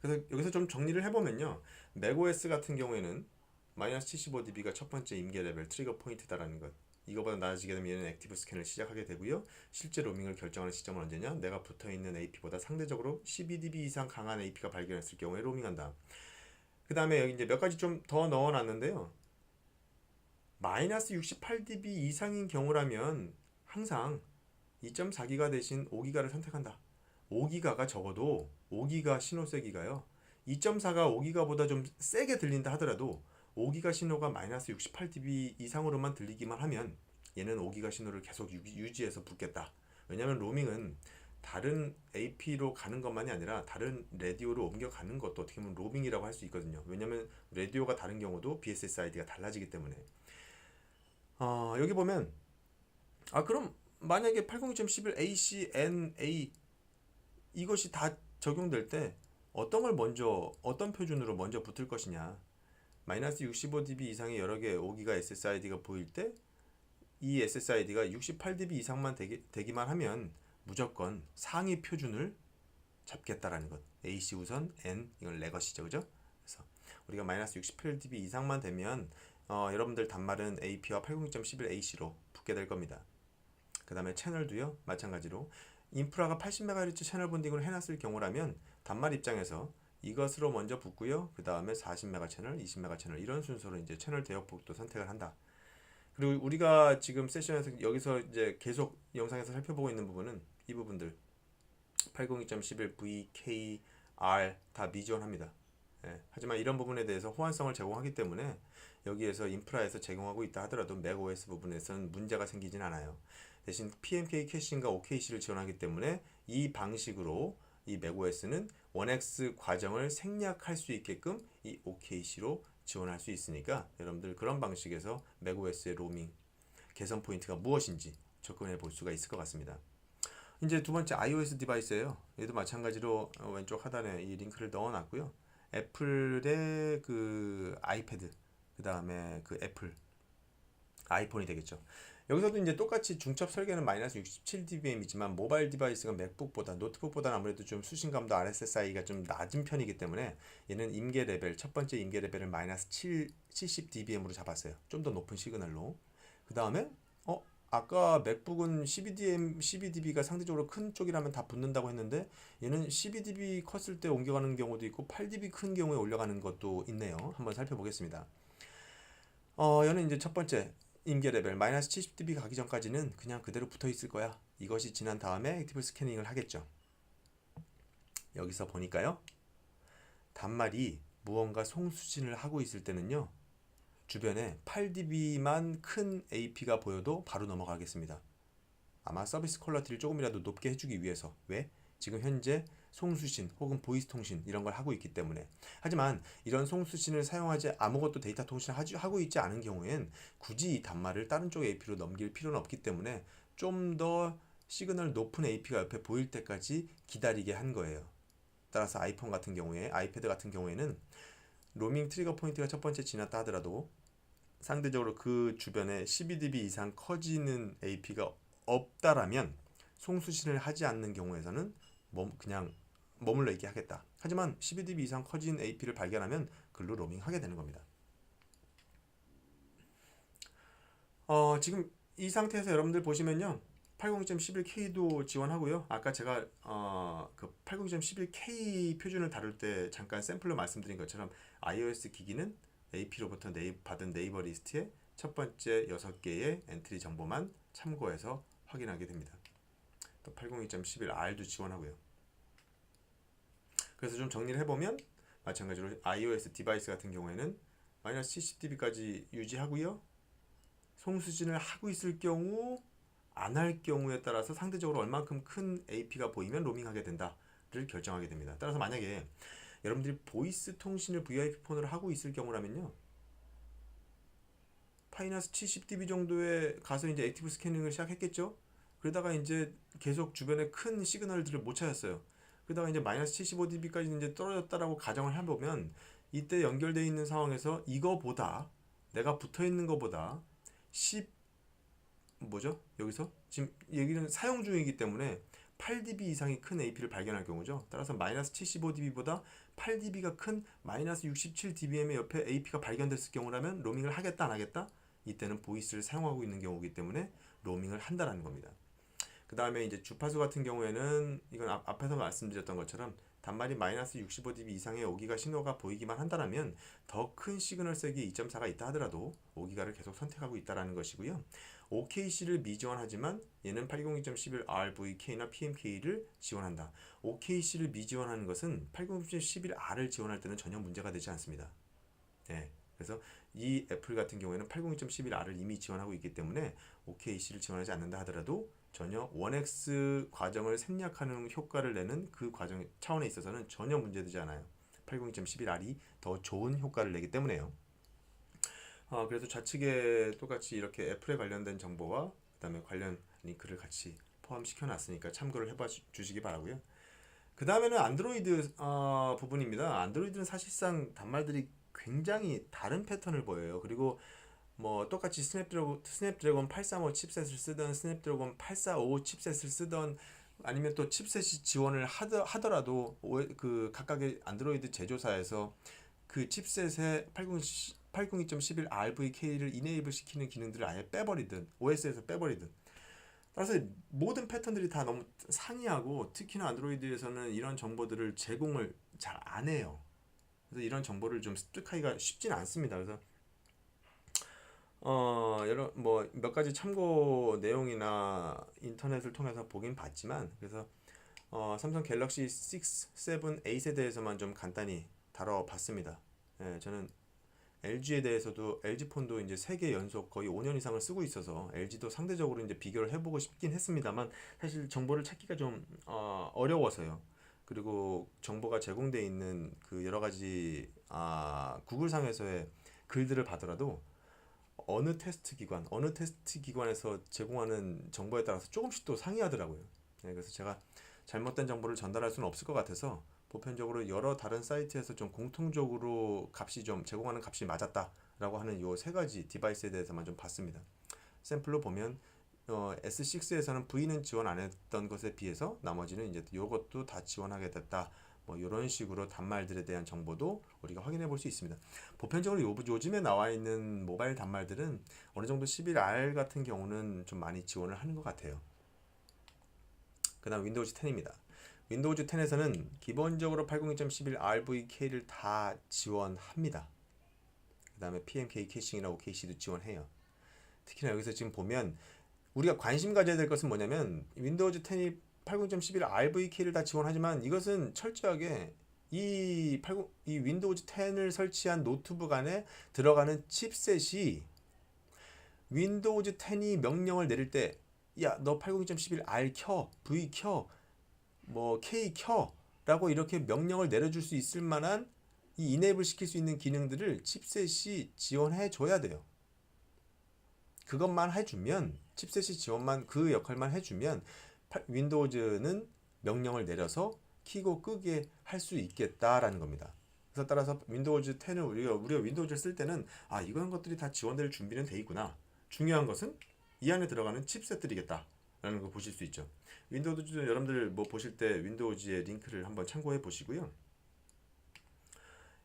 그래서 여기서 좀 정리를 해보면요, 맥OS 같은 경우에는 마이너스 75dB가 첫 번째 임계 레벨 트리거 포인트다라는 것, 이거보다 낮아지게 되면 얘는 액티브 스캔을 시작하게 되고요. 실제 로밍을 결정하는 시점은 언제냐? 내가 붙어있는 AP보다 상대적으로 12dB 이상 강한 AP가 발견했을 경우에 로밍한다. 그 다음에 여기 이제 몇 가지 좀 더 넣어놨는데요, 마이너스 68dB 이상인 경우라면 항상 2.4기가 대신 5기가를 선택한다. 5기가가 적어도 5기가 신호 세기가요, 2.4가 5기가보다 좀 세게 들린다 하더라도 5기가 신호가 마이너스 68dB 이상으로만 들리기만 하면 얘는 5기가 신호를 계속 유지해서 붙겠다. 왜냐하면 로밍은 다른 AP로 가는 것만이 아니라 다른 라디오로 옮겨가는 것도 어떻게 보면 로밍이라고 할 수 있거든요. 왜냐하면 라디오가 다른 경우도 BSSID가 달라지기 때문에. 여기 보면 그럼 만약에 802.11AC, NA 이것이 다 적용될 때 어떤 표준으로 먼저 붙을 것이냐. 마이너스 65dB 이상의 여러 개의 5기가 SSID가 보일 때 이 SSID가 68dB 이상만 되기만 하면 무조건 상위 표준을 잡겠다라는 것. AC 우선, N 이건 레거시죠, 그죠? 그래서 우리가 마이너스 68dB 이상만 되면 여러분들 단말은 AP와 802.11AC로 붙게 될 겁니다. 그 다음에 채널도요 마찬가지로 인프라가 80MHz 채널 본딩을 해놨을 경우라면 단말 입장에서 이것으로 먼저 붙고요. 그 다음에 40메가 채널, 20메가 채널 이런 순서로 이제 채널 대역폭도 선택을 한다. 그리고 우리가 지금 세션에서 여기서 이제 계속 영상에서 살펴보고 있는 부분은 이 부분들 802.11V, K, R 다 미지원합니다. 하지만 이런 부분에 대해서 호환성을 제공하기 때문에 여기에서 인프라에서 제공하고 있다 하더라도 맥OS 부분에서는 문제가 생기진 않아요. 대신 PMK 캐싱과 OKC를 지원하기 때문에 이 방식으로 이 맥OS는 1X 과정을 생략할 수 있게끔 이 OKC로 지원할 수 있으니까 여러분들 그런 방식에서 맥OS의 로밍 개선 포인트가 무엇인지 접근해 볼 수가 있을 것 같습니다. 이제 두 번째 iOS 디바이스예요. 얘도 마찬가지로 왼쪽 하단에 이 링크를 넣어놨고요. 애플의 그 아이패드, 그 다음에 그 애플 아이폰이 되겠죠. 여기서도 이제 똑같이 중첩 설계는 마이너스 67dBm이지만 모바일 디바이스가 맥북보다 노트북보다는 아무래도 좀 수신감도 RSSI가 좀 낮은 편이기 때문에 얘는 임계 레벨, 첫 번째 임계 레벨을 마이너스 70dBm으로 잡았어요. 좀 더 높은 시그널로. 그 다음에 아까 맥북은 12dB가 상대적으로 큰 쪽이라면 다 붙는다고 했는데 얘는 12dB 컸을 때 옮겨가는 경우도 있고 8dB 큰 경우에 올려가는 것도 있네요. 한번 살펴보겠습니다. 얘는 이제 첫 번째 임계 레벨 마이너스 70dB 가기 전까지는 그냥 그대로 붙어 있을 거야. 이것이 지난 다음에 액티브 스캐닝을 하겠죠. 여기서 보니까요, 단말이 무언가 송수신을 하고 있을 때는요. 주변에 8dB만 큰 AP가 보여도 바로 넘어가겠습니다. 아마 서비스 퀄리티를 조금이라도 높게 해주기 위해서. 왜? 지금 현재 송수신 혹은 보이스 통신 이런 걸 하고 있기 때문에. 하지만 이런 송수신을 사용하지 아무것도 데이터 통신을 하고 있지 않은 경우엔 굳이 이 단말을 다른 쪽 AP로 넘길 필요는 없기 때문에 좀 더 시그널 높은 AP가 옆에 보일 때까지 기다리게 한 거예요. 따라서 아이폰 같은 경우에, 아이패드 같은 경우에는 로밍 트리거 포인트가 첫 번째 지났다 하더라도 상대적으로 그 주변에 12dB 이상 커지는 AP가 없다라면 송수신을 하지 않는 경우에서는 그냥 머물러 있게 하겠다. 하지만 12dB 이상 커진 AP를 발견하면 글로 로밍하게 되는 겁니다. 지금 이 상태에서 여러분들 보시면요. 802.11K도 지원하고요. 아까 제가 그 802.11K 표준을 다룰 때 잠깐 샘플로 말씀드린 것처럼 iOS 기기는 AP로부터 받은 네이버 리스트의 첫 번째 6개의 엔트리 정보만 참고해서 확인하게 됩니다. 또 802.11R도 지원하고요. 그래서 좀 정리를 해보면 마찬가지로 iOS 디바이스 같은 경우에는 마이너스 70dB까지 유지하고요. 송수신을 하고 있을 경우 안 할 경우에 따라서 상대적으로 얼만큼 큰 AP가 보이면 로밍하게 된다를 결정하게 됩니다. 따라서 만약에 여러분들이 보이스 통신을 VIP 폰으로 하고 있을 경우라면요. 마이너스 70dB 정도에 가서 이제 액티브 스캐닝을 시작했겠죠. 그러다가 이제 계속 주변에 큰 시그널들을 못 찾았어요. 그러다가 이제 마이너스 75dB까지 이제 떨어졌다라고 가정을 해보면 이때 연결되어 있는 상황에서 이거보다 내가 붙어 있는 것보다 뭐죠? 여기서 지금 여기는 사용 중이기 때문에 8dB 이상이 큰 AP를 발견할 경우죠. 따라서 마이너스 75dB보다 8dB가 큰 마이너스 67dBm의 옆에 AP가 발견됐을 경우라면 로밍을 하겠다 안 하겠다? 이때는 보이스를 사용하고 있는 경우이기 때문에 로밍을 한다라는 겁니다. 그 다음에 이제 주파수 같은 경우에는 이건 앞에서 말씀드렸던 것처럼 단말이 마이너스 65dB 이상의 5기가 신호가 보이기만 한다면 더 큰 시그널 세기 2.4가 있다 하더라도 5기가를 계속 선택하고 있다는 것이고요. OKC를 미지원하지만 얘는 802.11RVK나 PMK를 지원한다. OKC를 미지원하는 것은 802.11R을 지원할 때는 전혀 문제가 되지 않습니다. 네, 그래서 이 애플 같은 경우에는 802.11R을 이미 지원하고 있기 때문에 OKC를 지원하지 않는다 하더라도 전혀 1X 과정을 생략하는 효과를 내는 그 과정 차원에 있어서는 전혀 문제되지 않아요. 802.11R이 더 좋은 효과를 내기 때문에요. 그래서 좌측에 똑같이 이렇게 애플에 관련된 정보와 그 다음에 관련 링크를 같이 포함시켜 놨으니까 참고를 해봐 주시기 바라고요. 그 다음에는 안드로이드 부분입니다. 안드로이드는 사실상 단말들이 굉장히 다른 패턴을 보여요. 그리고 뭐 똑같이 스냅드래곤 835 칩셋을 쓰던 스냅드래곤 845 칩셋을 쓰던 아니면 또 칩셋이 지원을 하더라도 그 각각의 안드로이드 제조사에서 그 칩셋에 802.11RVK를 이네이블 시키는 기능들을 아예 빼버리든 OS에서 빼버리든 따라서 모든 패턴들이 다 너무 상이하고 특히나 안드로이드에서는 이런 정보들을 제공을 잘 안 해요. 그래서 이런 정보를 좀 습득하기가 쉽지는 않습니다. 그래서 여러 뭐 몇 가지 참고 내용이나 인터넷을 통해서 보긴 봤지만 그래서 삼성 갤럭시 6, 7, 8에 대해서만 좀 간단히 다뤄봤습니다. 예, 저는 LG에 대해서도 LG 폰도 이제 3개 연속 거의 5년 이상을 쓰고 있어서 LG도 상대적으로 이제 비교를 해보고 싶긴 했습니다만 사실 정보를 찾기가 좀 어려워서요. 그리고 정보가 제공되어 있는 그 여러 가지 구글상에서의 글들을 봐더라도 어느 테스트 기관에서 제공하는 정보에 따라서 조금씩 또 상이하더라고요. 네, 그래서 제가 잘못된 정보를 전달할 수는 없을 것 같아서 보편적으로 여러 다른 사이트에서 좀 공통적으로 값이 좀 제공하는 값이 맞았다라고 하는 요 3가지 디바이스에 대해서만 좀 봤습니다. 샘플로 보면 S6에서는 V는 지원 안 했던 것에 비해서 나머지는 이제 요것도 다 지원하게 됐다. 뭐 이런 식으로 단말들에 대한 정보도 우리가 확인해 볼 수 있습니다. 보편적으로 요즘에 나와 있는 모바일 단말들은 어느 정도 11R 같은 경우는 좀 많이 지원을 하는 것 같아요. 그 다음 윈도우즈 10입니다. 윈도우즈 10에서는 기본적으로 802.11RVK를 다 지원합니다. 그 다음에 PMK 캐싱이나 OKC도 지원해요. 특히나 여기서 지금 보면 우리가 관심 가져야 될 것은 뭐냐면 윈도우즈 10이 802.11RVK를 다 지원하지만 이것은 철저하게 이 윈도우즈 10을 설치한 노트북 안에 들어가는 칩셋이 윈도우즈 10이 명령을 내릴 때, 야, 너 802.11R 켜, V 켜, 뭐 K 켜 라고 이렇게 명령을 내려줄 수 있을 만한 이 이네이블 시킬 수 있는 기능들을 칩셋이 지원해 줘야 돼요. 그것만 해주면, 칩셋이 지원만, 그 역할만 해주면 윈도우즈는 명령을 내려서 키고 끄게 할 수 있겠다라는 겁니다. 그래서 따라서 윈도우즈 10을 우리가 윈도우즈를 쓸 때는 이런 것들이 다 지원될 준비는 돼 있구나. 중요한 것은 이 안에 들어가는 칩셋들이겠다라는 거 보실 수 있죠. 윈도우즈 여러분들 뭐 보실 때 윈도우즈의 링크를 한번 참고해 보시고요.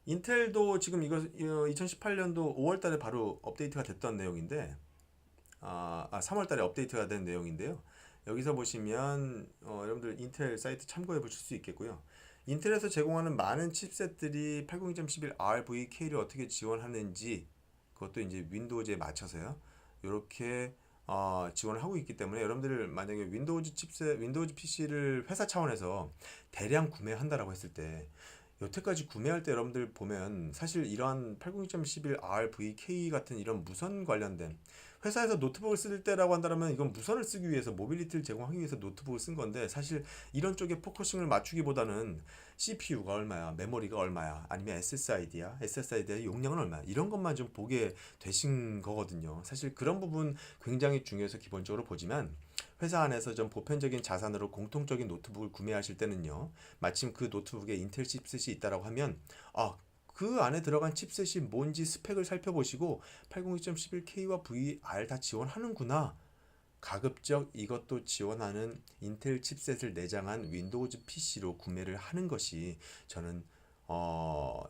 인텔도 지금 이거 2018년도 5월달에 바로 업데이트가 됐던 내용인데 3월달에 업데이트가 된 내용인데요. 여기서 보시면 여러분들 인텔 사이트 참고해 보실 수 있겠고요. 인텔에서 제공하는 많은 칩셋들이 802.11rvk를 어떻게 지원하는지 그것도 이제 윈도우즈에 맞춰서요. 이렇게 지원을 하고 있기 때문에 여러분들 만약에 윈도우즈 칩셋, 윈도우즈 PC를 회사 차원에서 대량 구매한다라고 했을 때 여태까지 구매할 때 여러분들 보면 사실 이러한 802.11rvk 같은 이런 무선 관련된 회사에서 노트북을 쓸 때라고 한다면 이건 무선을 쓰기 위해서 모빌리티를 제공하기 위해서 노트북을 쓴 건데 사실 이런 쪽에 포커싱을 맞추기보다는 CPU가 얼마야, 메모리가 얼마야, 아니면 SSID의 용량은 얼마야 이런 것만 좀 보게 되신 거거든요. 사실 그런 부분 굉장히 중요해서 기본적으로 보지만 회사 안에서 좀 보편적인 자산으로 공통적인 노트북을 구매하실 때는요. 마침 그 노트북에 인텔 칩셋이 있다라고 하면 그 안에 들어간 칩셋이 뭔지 스펙을 살펴보시고 802.11K와 VR 다 지원하는구나. 가급적 이것도 지원하는 인텔 칩셋을 내장한 윈도우즈 PC로 구매를 하는 것이 저는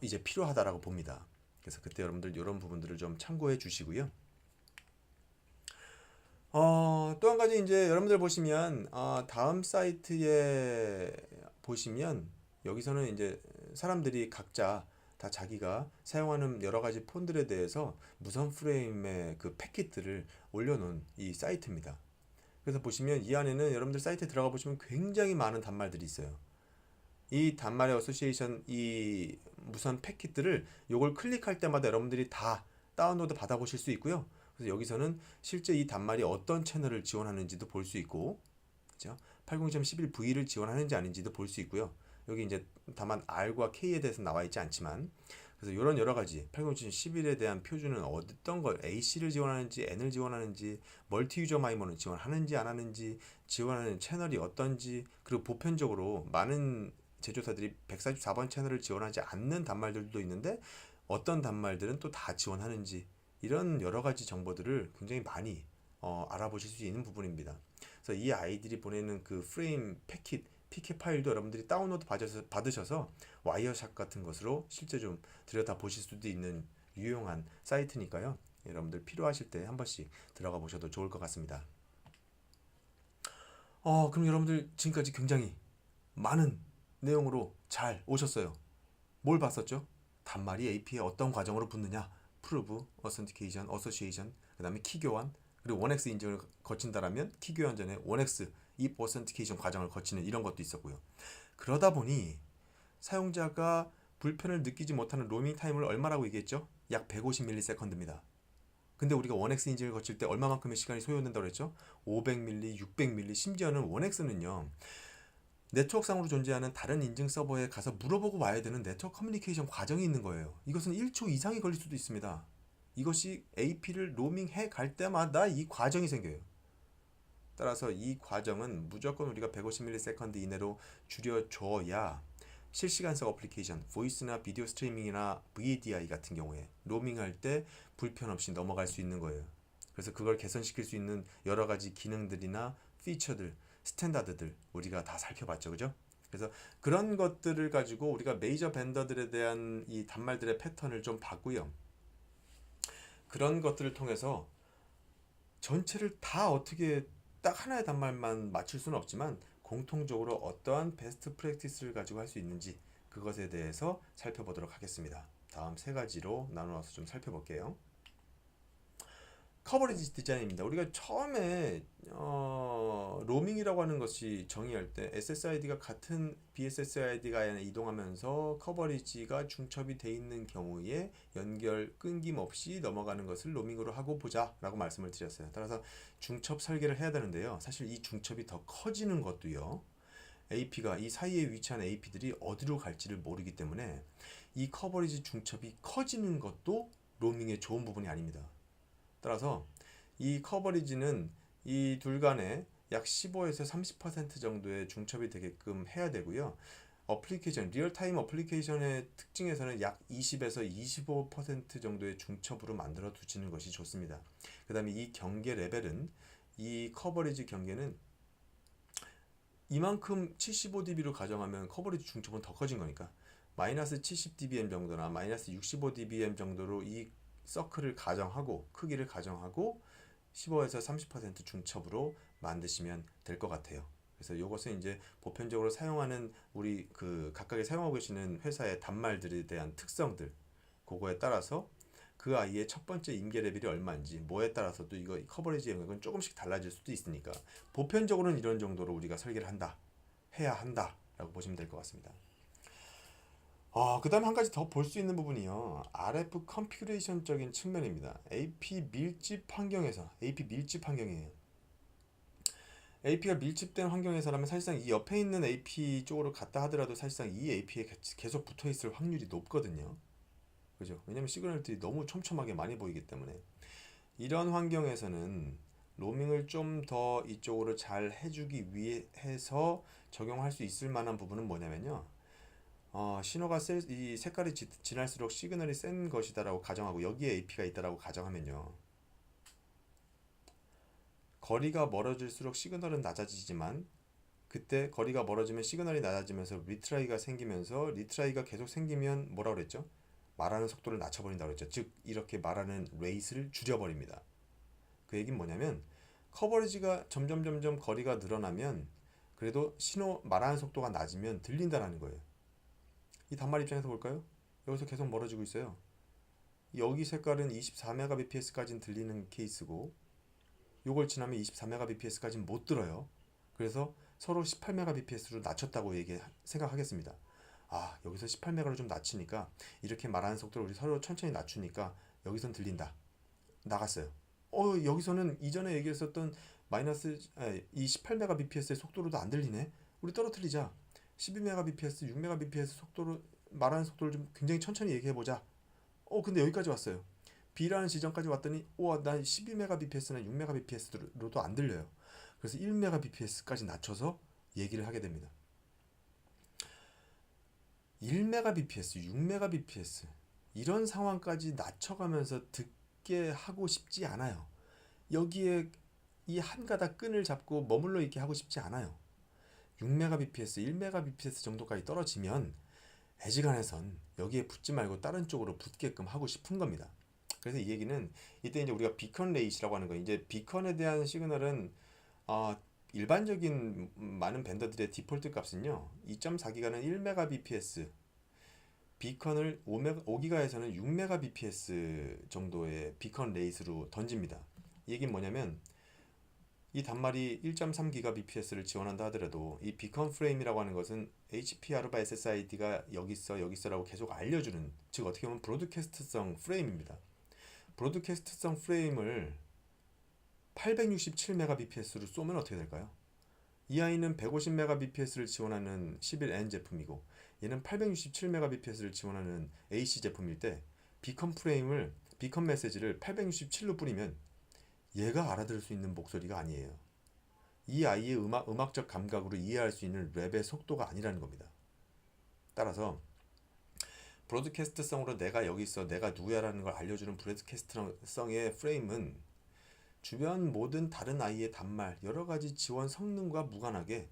이제 필요하다라고 봅니다. 그래서 그때 여러분들 이런 부분들을 좀 참고해 주시고요. 또 한 가지 이제 여러분들 보시면 다음 사이트에 보시면 여기서는 이제 사람들이 각자 다 자기가 사용하는 여러 가지 폰들에 대해서 무선 프레임의 그 패킷들을 올려놓은 이 사이트입니다. 그래서 보시면 이 안에는 여러분들 사이트에 들어가 보시면 굉장히 많은 단말들이 있어요. 이 단말의 어소시에이션 이 무선 패킷들을 요걸 클릭할 때마다 여러분들이 다 다운로드 받아보실 수 있고요. 그래서 여기서는 실제 이 단말이 어떤 채널을 지원하는지도 볼 수 있고, 그죠? 802.11V를 지원하는지 아닌지도 볼 수 있고요. 여기 이제 다만 R과 K에 대해서 나와 있지 않지만, 그래서 이런 여러 가지 802.11에 대한 표준은 어떤 걸 AC를 지원하는지, N을 지원하는지, 멀티 유저 마이머는 지원하는지 안 하는지, 지원하는 채널이 어떤지, 그리고 보편적으로 많은 제조사들이 144번 채널을 지원하지 않는 단말들도 있는데 어떤 단말들은 또 다 지원하는지 이런 여러 가지 정보들을 굉장히 많이 알아보실 수 있는 부분입니다. 그래서 이 아이들이 보내는 그 프레임 패킷 PK 파일도 여러분들이 다운로드 받으셔서 와이어샷 같은 것으로 실제 좀 들여다 보실 수도 있는 유용한 사이트니까요. 여러분들 필요하실 때 한 번씩 들어가 보셔도 좋을 것 같습니다. 그럼 여러분들 지금까지 굉장히 많은 내용으로 잘 오셨어요. 뭘 봤었죠? 단말이 AP에 어떤 과정으로 붙느냐, 프루브, 어센티케이션, 어소시에이션, 그 다음에 키교환, 그리고 원엑스 인증을 거친다라면 키교환 전에 원엑스 if authentication 과정을 거치는 이런 것도 있었고요. 그러다 보니 사용자가 불편을 느끼지 못하는 로밍 타임을 얼마라고 얘기했죠? 약 150ms입니다. 근데 우리가 원엑스 인증을 거칠 때 얼마만큼의 시간이 소요된다고 했죠? 500ms, 600ms, 심지어는 원엑스는요. 네트워크상으로 존재하는 다른 인증 서버에 가서 물어보고 와야 되는 네트워크 커뮤니케이션 과정이 있는 거예요. 이것은 1초 이상이 걸릴 수도 있습니다. 이것이 AP를 로밍해 갈 때마다 이 과정이 생겨요. 따라서 이 과정은 무조건 우리가 150ms 이내로 줄여줘야 실시간성 어플리케이션, 보이스나 비디오 스트리밍이나 VDI 같은 경우에 로밍할 때 불편 없이 넘어갈 수 있는 거예요. 그래서 그걸 개선시킬 수 있는 여러 가지 기능들이나 피처들, 스탠다드들 우리가 다 살펴봤죠, 그죠? 그래서 그런 것들을 가지고 우리가 메이저 벤더들에 대한 이 단말들의 패턴을 좀 봤고요. 그런 것들을 통해서 전체를 다 어떻게 딱 하나의 단말만 맞출 수는 없지만 공통적으로 어떠한 베스트 프랙티스를 가지고 할 수 있는지 그것에 대해서 살펴보도록 하겠습니다. 다음 세 가지로 나누어서 좀 살펴볼게요. 커버리지 디자인입니다. 우리가 처음에 로밍이라고 하는 것이 정의할 때 SSID가 같은 BSSID가 이동하면서 커버리지가 중첩이 돼 있는 경우에 연결 끊김없이 넘어가는 것을 로밍으로 하고 보자 라고 말씀을 드렸어요. 따라서 중첩 설계를 해야 되는데요. 사실 이 중첩이 더 커지는 것도요. AP가 이 사이에 위치한 AP들이 어디로 갈지를 모르기 때문에 이 커버리지 중첩이 커지는 것도 로밍의 좋은 부분이 아닙니다. 따라서 이 커버리지는 이 둘 간에 약 15에서 30% 정도의 중첩이 되게끔 해야 되고요. 어플리케이션, 리얼타임 어플리케이션의 특징에서는 약 20에서 25% 정도의 중첩으로 만들어 두시는 것이 좋습니다. 그 다음에 이 경계 레벨은 이 커버리지 경계는 이만큼 75dB로 가정하면 커버리지 중첩은 더 커진 거니까 마이너스 70dBm 정도나 마이너스 65dBm 정도로 이 서클을 가정하고 크기를 가정하고 15에서 30% 중첩으로 만드시면 될 것 같아요. 그래서 이것은 이제 보편적으로 사용하는 우리 그 각각의 사용하고 계시는 회사의 단말들에 대한 특성들 그거에 따라서 그 아이의 첫 번째 임계 레벨이 얼마인지 뭐에 따라서도 이거 커버리지 영역은 조금씩 달라질 수도 있으니까 보편적으로는 이런 정도로 우리가 설계를 한다 해야 한다 라고 보시면 될 것 같습니다. 그 다음에 한 가지 더 볼 수 있는 부분이요. RF 컨피그레이션적인 측면입니다. AP 밀집 환경에서, AP 밀집 환경이에요. AP가 밀집된 환경에서라면 사실상 이 옆에 있는 AP 쪽으로 갔다 하더라도 사실상 이 AP에 계속 붙어 있을 확률이 높거든요. 그죠? 왜냐면 시그널들이 너무 촘촘하게 많이 보이기 때문에. 이런 환경에서는 로밍을 좀 더 이쪽으로 잘 해주기 위해서 적용할 수 있을 만한 부분은 뭐냐면요. 신호가 이 색깔이 진할수록 시그널이 센 것이다라고 가정하고 여기에 AP가 있다라고 가정하면요. 거리가 멀어질수록 시그널은 낮아지지만 그때 거리가 멀어지면 시그널이 낮아지면서 리트라이가 생기면서 리트라이가 계속 생기면 뭐라 그랬죠? 말하는 속도를 낮춰버린다고 그랬죠. 즉 이렇게 말하는 레이스를 줄여버립니다. 그 얘기는 뭐냐면 커버리지가 점점 거리가 늘어나면 그래도 신호 말하는 속도가 낮으면 들린다라는 거예요. 이 단말 입장에서 볼까요? 여기서 계속 멀어지고 있어요. 여기 색깔은 24Mbps까지는 들리는 케이스고 요걸 지나면 24Mbps까지는 못 들어요. 그래서 서로 18Mbps로 낮췄다고 생각하겠습니다. 여기서 18Mb로 좀 낮추니까 이렇게 말하는 속도를 우리 서로 천천히 낮추니까 여기선 들린다. 나갔어요. 여기서는 이전에 얘기했었던 이 18Mbps의 속도로도 안 들리네. 우리 떨어뜨리자. 12Mbps, 6Mbps 속도로 말하는 속도를 좀 굉장히 천천히 얘기해보자. 근데 여기까지 왔어요. B라는 지점까지 왔더니 난 12Mbps나 6Mbps로도 안 들려요. 그래서 1Mbps까지 낮춰서 얘기를 하게 됩니다. 1Mbps, 6Mbps 이런 상황까지 낮춰가면서 듣게 하고 싶지 않아요. 여기에 이 한 가닥 끈을 잡고 머물러 있게 하고 싶지 않아요. 6Mbps, 1Mbps 정도까지 떨어지면 애지간해선 여기에 붙지 말고 다른 쪽으로 붙게끔 하고 싶은 겁니다. 그래서 이 얘기는 이때 이제 우리가 비컨 레이시라고 하는 거 이제 비컨에 대한 시그널은 일반적인 많은 밴더들의 디폴트 값은요 2.4기가는 1Mbps 비컨을 5기가에서는 6Mbps 정도의 비컨 레이스로 던집니다. 이 얘기는 뭐냐면 이 단말이 1.3GBps를 지원한다 하더라도 이 비컨 프레임이라고 하는 것은 HPR/SSID가 여기 있어라고 계속 알려주는 즉 어떻게 보면 브로드캐스트성 프레임입니다. 브로드캐스트성 프레임을 867Mbps로 쏘면 어떻게 될까요? 이 아이는 150Mbps를 지원하는 11N 제품이고 얘는 867Mbps를 지원하는 AC 제품일 때 비컨 메시지를 867로 뿌리면 얘가 알아들을 수 있는 목소리가 아니에요. 이 아이의 음악적 감각으로 이해할 수 있는 랩의 속도가 아니라는 겁니다. 따라서 브로드캐스트성으로 내가 여기 있어 내가 누구야라는 걸 알려주는 브로드캐스트성의 프레임은 주변 모든 다른 아이의 단말 여러가지 지원 성능과 무관하게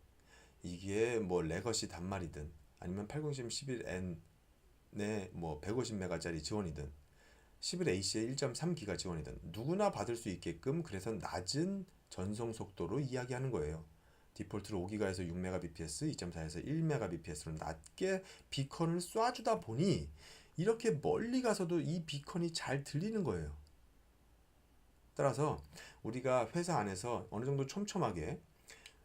이게 뭐 레거시 단말이든 아니면 80711N의 뭐 150메가짜리 지원이든 11AC의 1.3기가 지원이든 누구나 받을 수 있게끔 그래서 낮은 전송 속도로 이야기하는 거예요. 디폴트로 5기가에서 6Mbps, 2.4에서 1Mbps로 낮게 비컨을 쏴주다 보니 이렇게 멀리 가서도 이 비컨이 잘 들리는 거예요. 따라서 우리가 회사 안에서 어느 정도 촘촘하게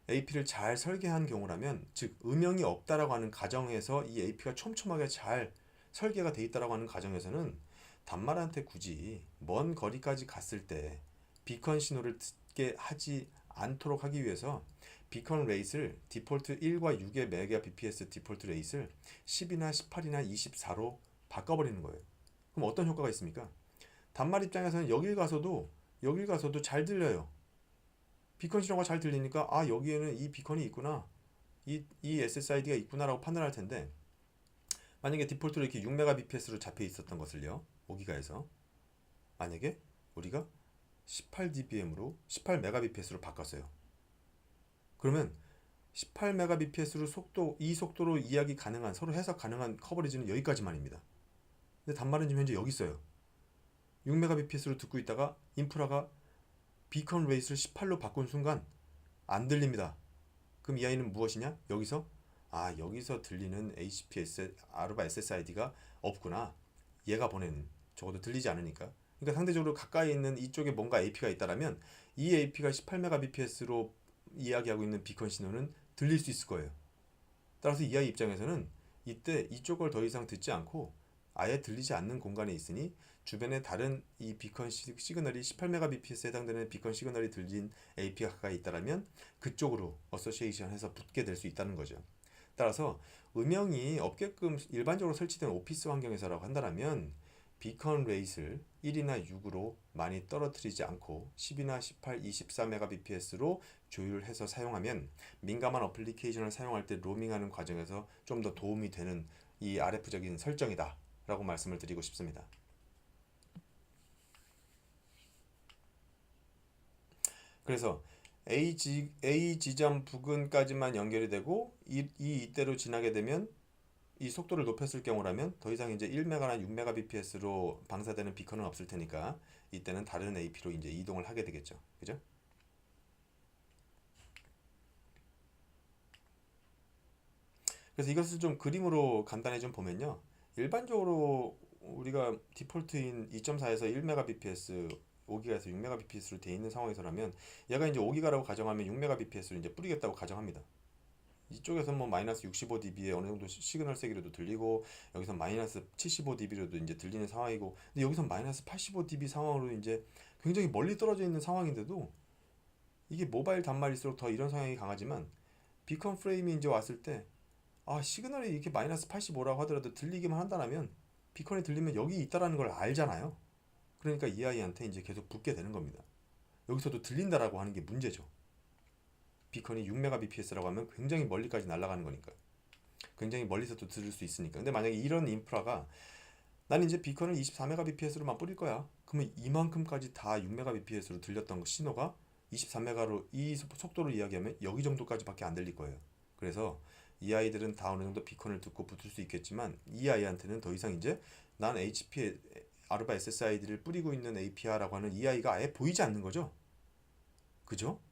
AP를 잘 설계한 경우라면, 즉 음영이 없다라고 하는 가정에서 이 AP가 촘촘하게 잘 설계가 돼 있다라고 하는 가정에서는 단말한테 굳이 먼 거리까지 갔을 때 비컨 신호를 듣게 하지 않도록 하기 위해서 비컨 레이스를 디폴트 1과 6의 메가 bps 디폴트 레이스를 10이나 18이나 24로 바꿔버리는 거예요. 그럼 어떤 효과가 있습니까? 단말 입장에서는 여길 가서도 잘 들려요. 비컨 신호가 잘 들리니까 아, 여기에는 이 비컨이 있구나, 이 SSID가 있구나라고 판단할 텐데, 만약에 디폴트로 이렇게 6Mbps로 잡혀 있었던 것을요, 5기가에서 만약에 우리가 18dBm으로 18Mbps로 바꿨어요. 그러면 18Mbps로 이 속도로 이야기 가능한, 서로 해석 가능한 커버리지는 여기까지만입니다. 근데 단말은 지금 현재 여기 있어요. 6Mbps로 듣고 있다가 인프라가 비컨 레이스를 18로 바꾼 순간 안 들립니다. 그럼 이 아이는 무엇이냐? 여기서 들리는 HPS 아르바 SSID가 없구나. 얘가 보내는, 적어도 들리지 않으니까. 그러니까 상대적으로 가까이 있는 이쪽에 뭔가 AP가 있다라면 이 AP가 18Mbps로 이야기하고 있는 비컨 신호는 들릴 수 있을 거예요. 따라서 이 아이 입장에서는 이때 이쪽 걸 더 이상 듣지 않고 아예 들리지 않는 공간에 있으니 주변에 다른 이 비컨 시그널이 18Mbps에 해당되는 비컨 시그널이 들린 AP가 가까이 있다라면 그쪽으로 어소시에이션 해서 붙게 될 수 있다는 거죠. 따라서 음영이 없게끔 일반적으로 설치된 오피스 환경에서라고 한다면 비컨 레이스를 1이나 6으로 많이 떨어뜨리지 않고 10이나 18, 24Mbps로 조율해서 사용하면 민감한 어플리케이션을 사용할 때 로밍하는 과정에서 좀 더 도움이 되는 이 RF적인 설정이다 라고 말씀을 드리고 싶습니다. 그래서 A 지점 부근까지만 연결이 되고 이대로 지나게 되면 이 속도를 높였을 경우라면 더 이상 이제 1메가나 6Mbps로 방사되는 비컨은 없을 테니까 이때는 다른 AP로 이제 이동을 하게 되겠죠. 그죠? 그래서 이것을 좀 그림으로 간단히 좀 보면요. 일반적으로 우리가 디폴트인 2.4에서 1Mbps, 5기가에서 6Mbps로 되어 있는 상황에서라면 얘가 이제 5기가라고 가정하면 6Mbps로 이제 뿌리겠다고 가정합니다. 이쪽에서 뭐 마이너스 65dB에 어느 정도 시그널 세기로도 들리고, 여기서 마이너스 75dB로도 이제 들리는 상황이고, 근데 여기서 마이너스 85dB 상황으로 이제 굉장히 멀리 떨어져 있는 상황인데도 이게 모바일 단말일수록 더 이런 성향이 강하지만 비컨 프레임이 이제 왔을 때 시그널이 이렇게 마이너스 85라고 하더라도 들리기만 한다면 비컨이 들리면 여기 있다라는 걸 알잖아요. 그러니까 이 아이한테 이제 계속 붙게 되는 겁니다. 여기서도 들린다라고 하는 게 문제죠. 비컨이 6Mbps라고 하면 굉장히 멀리까지 날아가는 거니까, 굉장히 멀리서도 들을 수 있으니까. 근데 만약에 이런 인프라가 나는 이제 비컨을 24Mbps로만 뿌릴 거야, 그러면 이만큼까지 다 6Mbps로 들렸던 신호가 23Mb로 이 속도로 이야기하면 여기 정도까지밖에 안 들릴 거예요. 그래서 이 아이들은 다 어느 정도 비컨을 듣고 붙을 수 있겠지만 이 아이한테는 더 이상 이제 난 HP 아르바 SSID를 뿌리고 있는 AP야라고 하는 이 아이가 아예 보이지 않는 거죠. 그죠?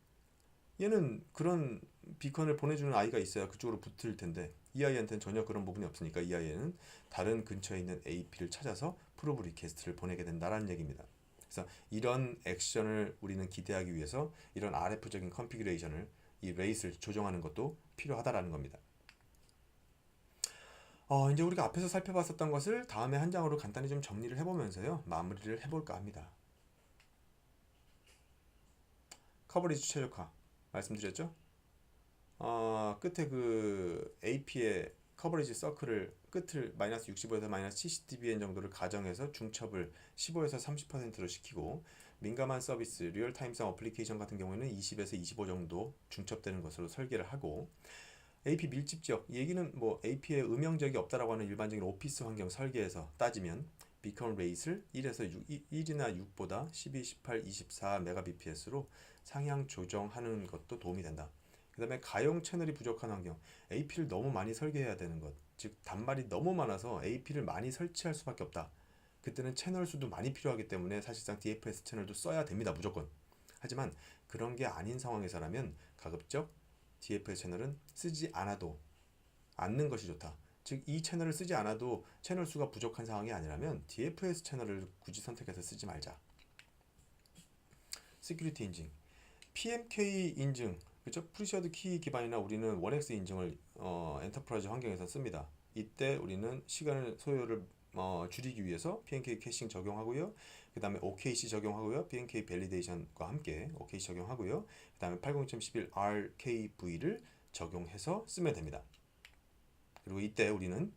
얘는 그런 비컨을 보내주는 아이가 있어야 그쪽으로 붙을 텐데 이 아이한테는 전혀 그런 부분이 없으니까 이 아이는 다른 근처에 있는 AP를 찾아서 프로브 리퀘스트를 보내게 된다라는 얘기입니다. 그래서 이런 액션을 우리는 기대하기 위해서 이런 RF적인 컨피그레이션을, 이 레이스를 조정하는 것도 필요하다라는 겁니다. 이제 우리가 앞에서 살펴봤었던 것을 다음에 한 장으로 간단히 좀 정리를 해보면서요, 마무리를 해볼까 합니다. 커버리지 최적화 말씀드렸죠? 끝에 그 AP의 커버리지 서클을 끝을 마이너스 65에서 마이너스 70dBn 정도를 가정해서 중첩을 15에서 30%로 시키고, 민감한 서비스, 리얼타임성 어플리케이션 같은 경우에는 20에서 25 정도 중첩되는 것으로 설계를 하고, AP 밀집적 얘기는 뭐 AP에 음영적이 없다라고 하는 일반적인 오피스 환경 설계에서 따지면 비컨 레이스를 1에서 6, 1이나 6보다 12, 18, 24 Mbps로 상향 조정하는 것도 도움이 된다. 그 다음에 가용 채널이 부족한 환경, AP를 너무 많이 설계해야 되는 것, 즉 단말이 너무 많아서 AP를 많이 설치할 수밖에 없다. 그때는 채널 수도 많이 필요하기 때문에 사실상 DFS 채널도 써야 됩니다, 무조건. 하지만 그런 게 아닌 상황에서라면 가급적 DFS 채널은 쓰지 않는 것이 좋다. 즉 이 채널을 쓰지 않아도 채널 수가 부족한 상황이 아니라면 DFS 채널을 굳이 선택해서 쓰지 말자. 시큐리티 인증, PMK 인증, 그렇죠? 프리셔드 키 기반이나 우리는 1X 인증을 엔터프라이즈 환경에서 씁니다. 이때 우리는 시간을 소요를 줄이기 위해서 PNK 캐싱 적용하고요. 그 다음에 OKC 적용하고요. PNK 밸리데이션과 함께 OKC 적용하고요. 그 다음에 80.11 RKV를 적용해서 쓰면 됩니다. 그리고 이때 우리는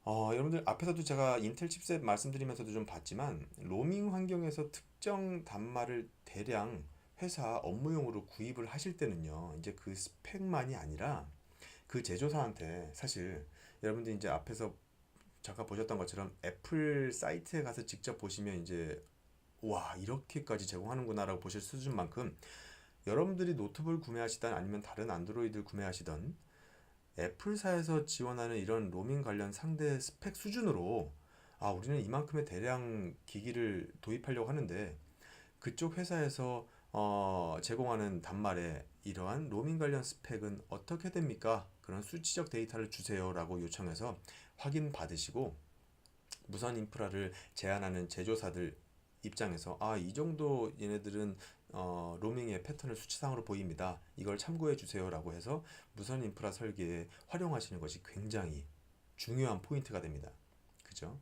여러분들 앞에서도 제가 인텔 칩셋 말씀드리면서도 좀 봤지만 로밍 환경에서 특정 단말을 대량 회사 업무용으로 구입을 하실 때는요, 이제 그 스펙만이 아니라 그 제조사한테 사실 여러분들 이제 앞에서 잠깐 보셨던 것처럼 애플 사이트에 가서 직접 보시면 이제 와 이렇게까지 제공하는구나라고 보실 수준만큼 여러분들이 노트북을 구매하시던 아니면 다른 안드로이드를 구매하시던 애플사에서 지원하는 이런 로밍 관련 상대 스펙 수준으로 우리는 이만큼의 대량 기기를 도입하려고 하는데 그쪽 회사에서 제공하는 단말에 이러한 로밍 관련 스펙은 어떻게 됩니까? 그런 수치적 데이터를 주세요라고 요청해서 확인 받으시고 무선 인프라를 제안하는 제조사들 입장에서 이 정도 얘네들은 로밍의 패턴을 수치상으로 보입니다. 이걸 참고해 주세요라고 해서 무선 인프라 설계에 활용하시는 것이 굉장히 중요한 포인트가 됩니다. 그죠?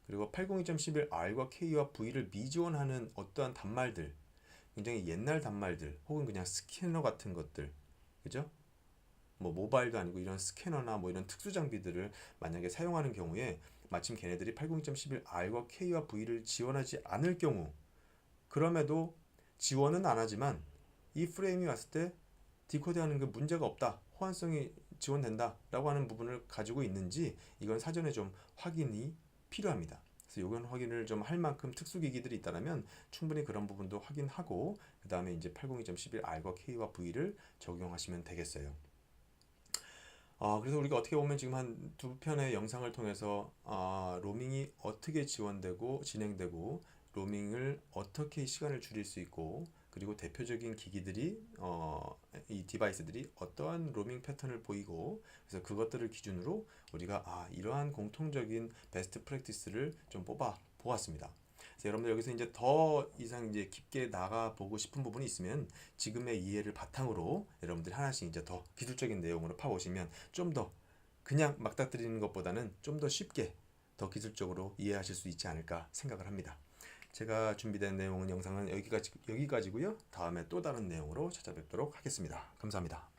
그리고 802.11R과 K와 V를 미지원하는 어떠한 단말들, 굉장히 옛날 단말들 혹은 그냥 스캐너 같은 것들, 그죠? 뭐 모바일도 아니고 이런 스캐너나 뭐 이런 특수 장비들을 만약에 사용하는 경우에 마침 걔네들이 802.11R과 K와 V를 지원하지 않을 경우, 그럼에도 지원은 안 하지만 이 프레임이 왔을 때 디코드하는 게 문제가 없다, 호환성이 지원된다 라고 하는 부분을 가지고 있는지 이건 사전에 좀 확인이 필요합니다. 그래서 이건 확인을 좀 할 만큼 특수기기들이 있다면 충분히 그런 부분도 확인하고 그 다음에 이제 802.11R과 K와 V를 적용하시면 되겠어요. 그래서 우리가 어떻게 보면 지금 한 두 편의 영상을 통해서 로밍이 어떻게 지원되고 진행되고 로밍을 어떻게 시간을 줄일 수 있고 그리고 대표적인 기기들이 이 디바이스들이 어떠한 로밍 패턴을 보이고 그래서 그것들을 기준으로 우리가 이러한 공통적인 베스트 프랙티스를 좀 뽑아 보았습니다. 그래서 여러분들 여기서 이제 더 이상 이제 깊게 나가 보고 싶은 부분이 있으면 지금의 이해를 바탕으로 여러분들이 하나씩 이제 더 기술적인 내용으로 파보시면 좀 더 그냥 막닥뜨리는 것보다는 좀 더 쉽게 더 기술적으로 이해하실 수 있지 않을까 생각을 합니다. 제가 준비된 내용은 영상은 여기까지고요. 다음에 또 다른 내용으로 찾아뵙도록 하겠습니다. 감사합니다.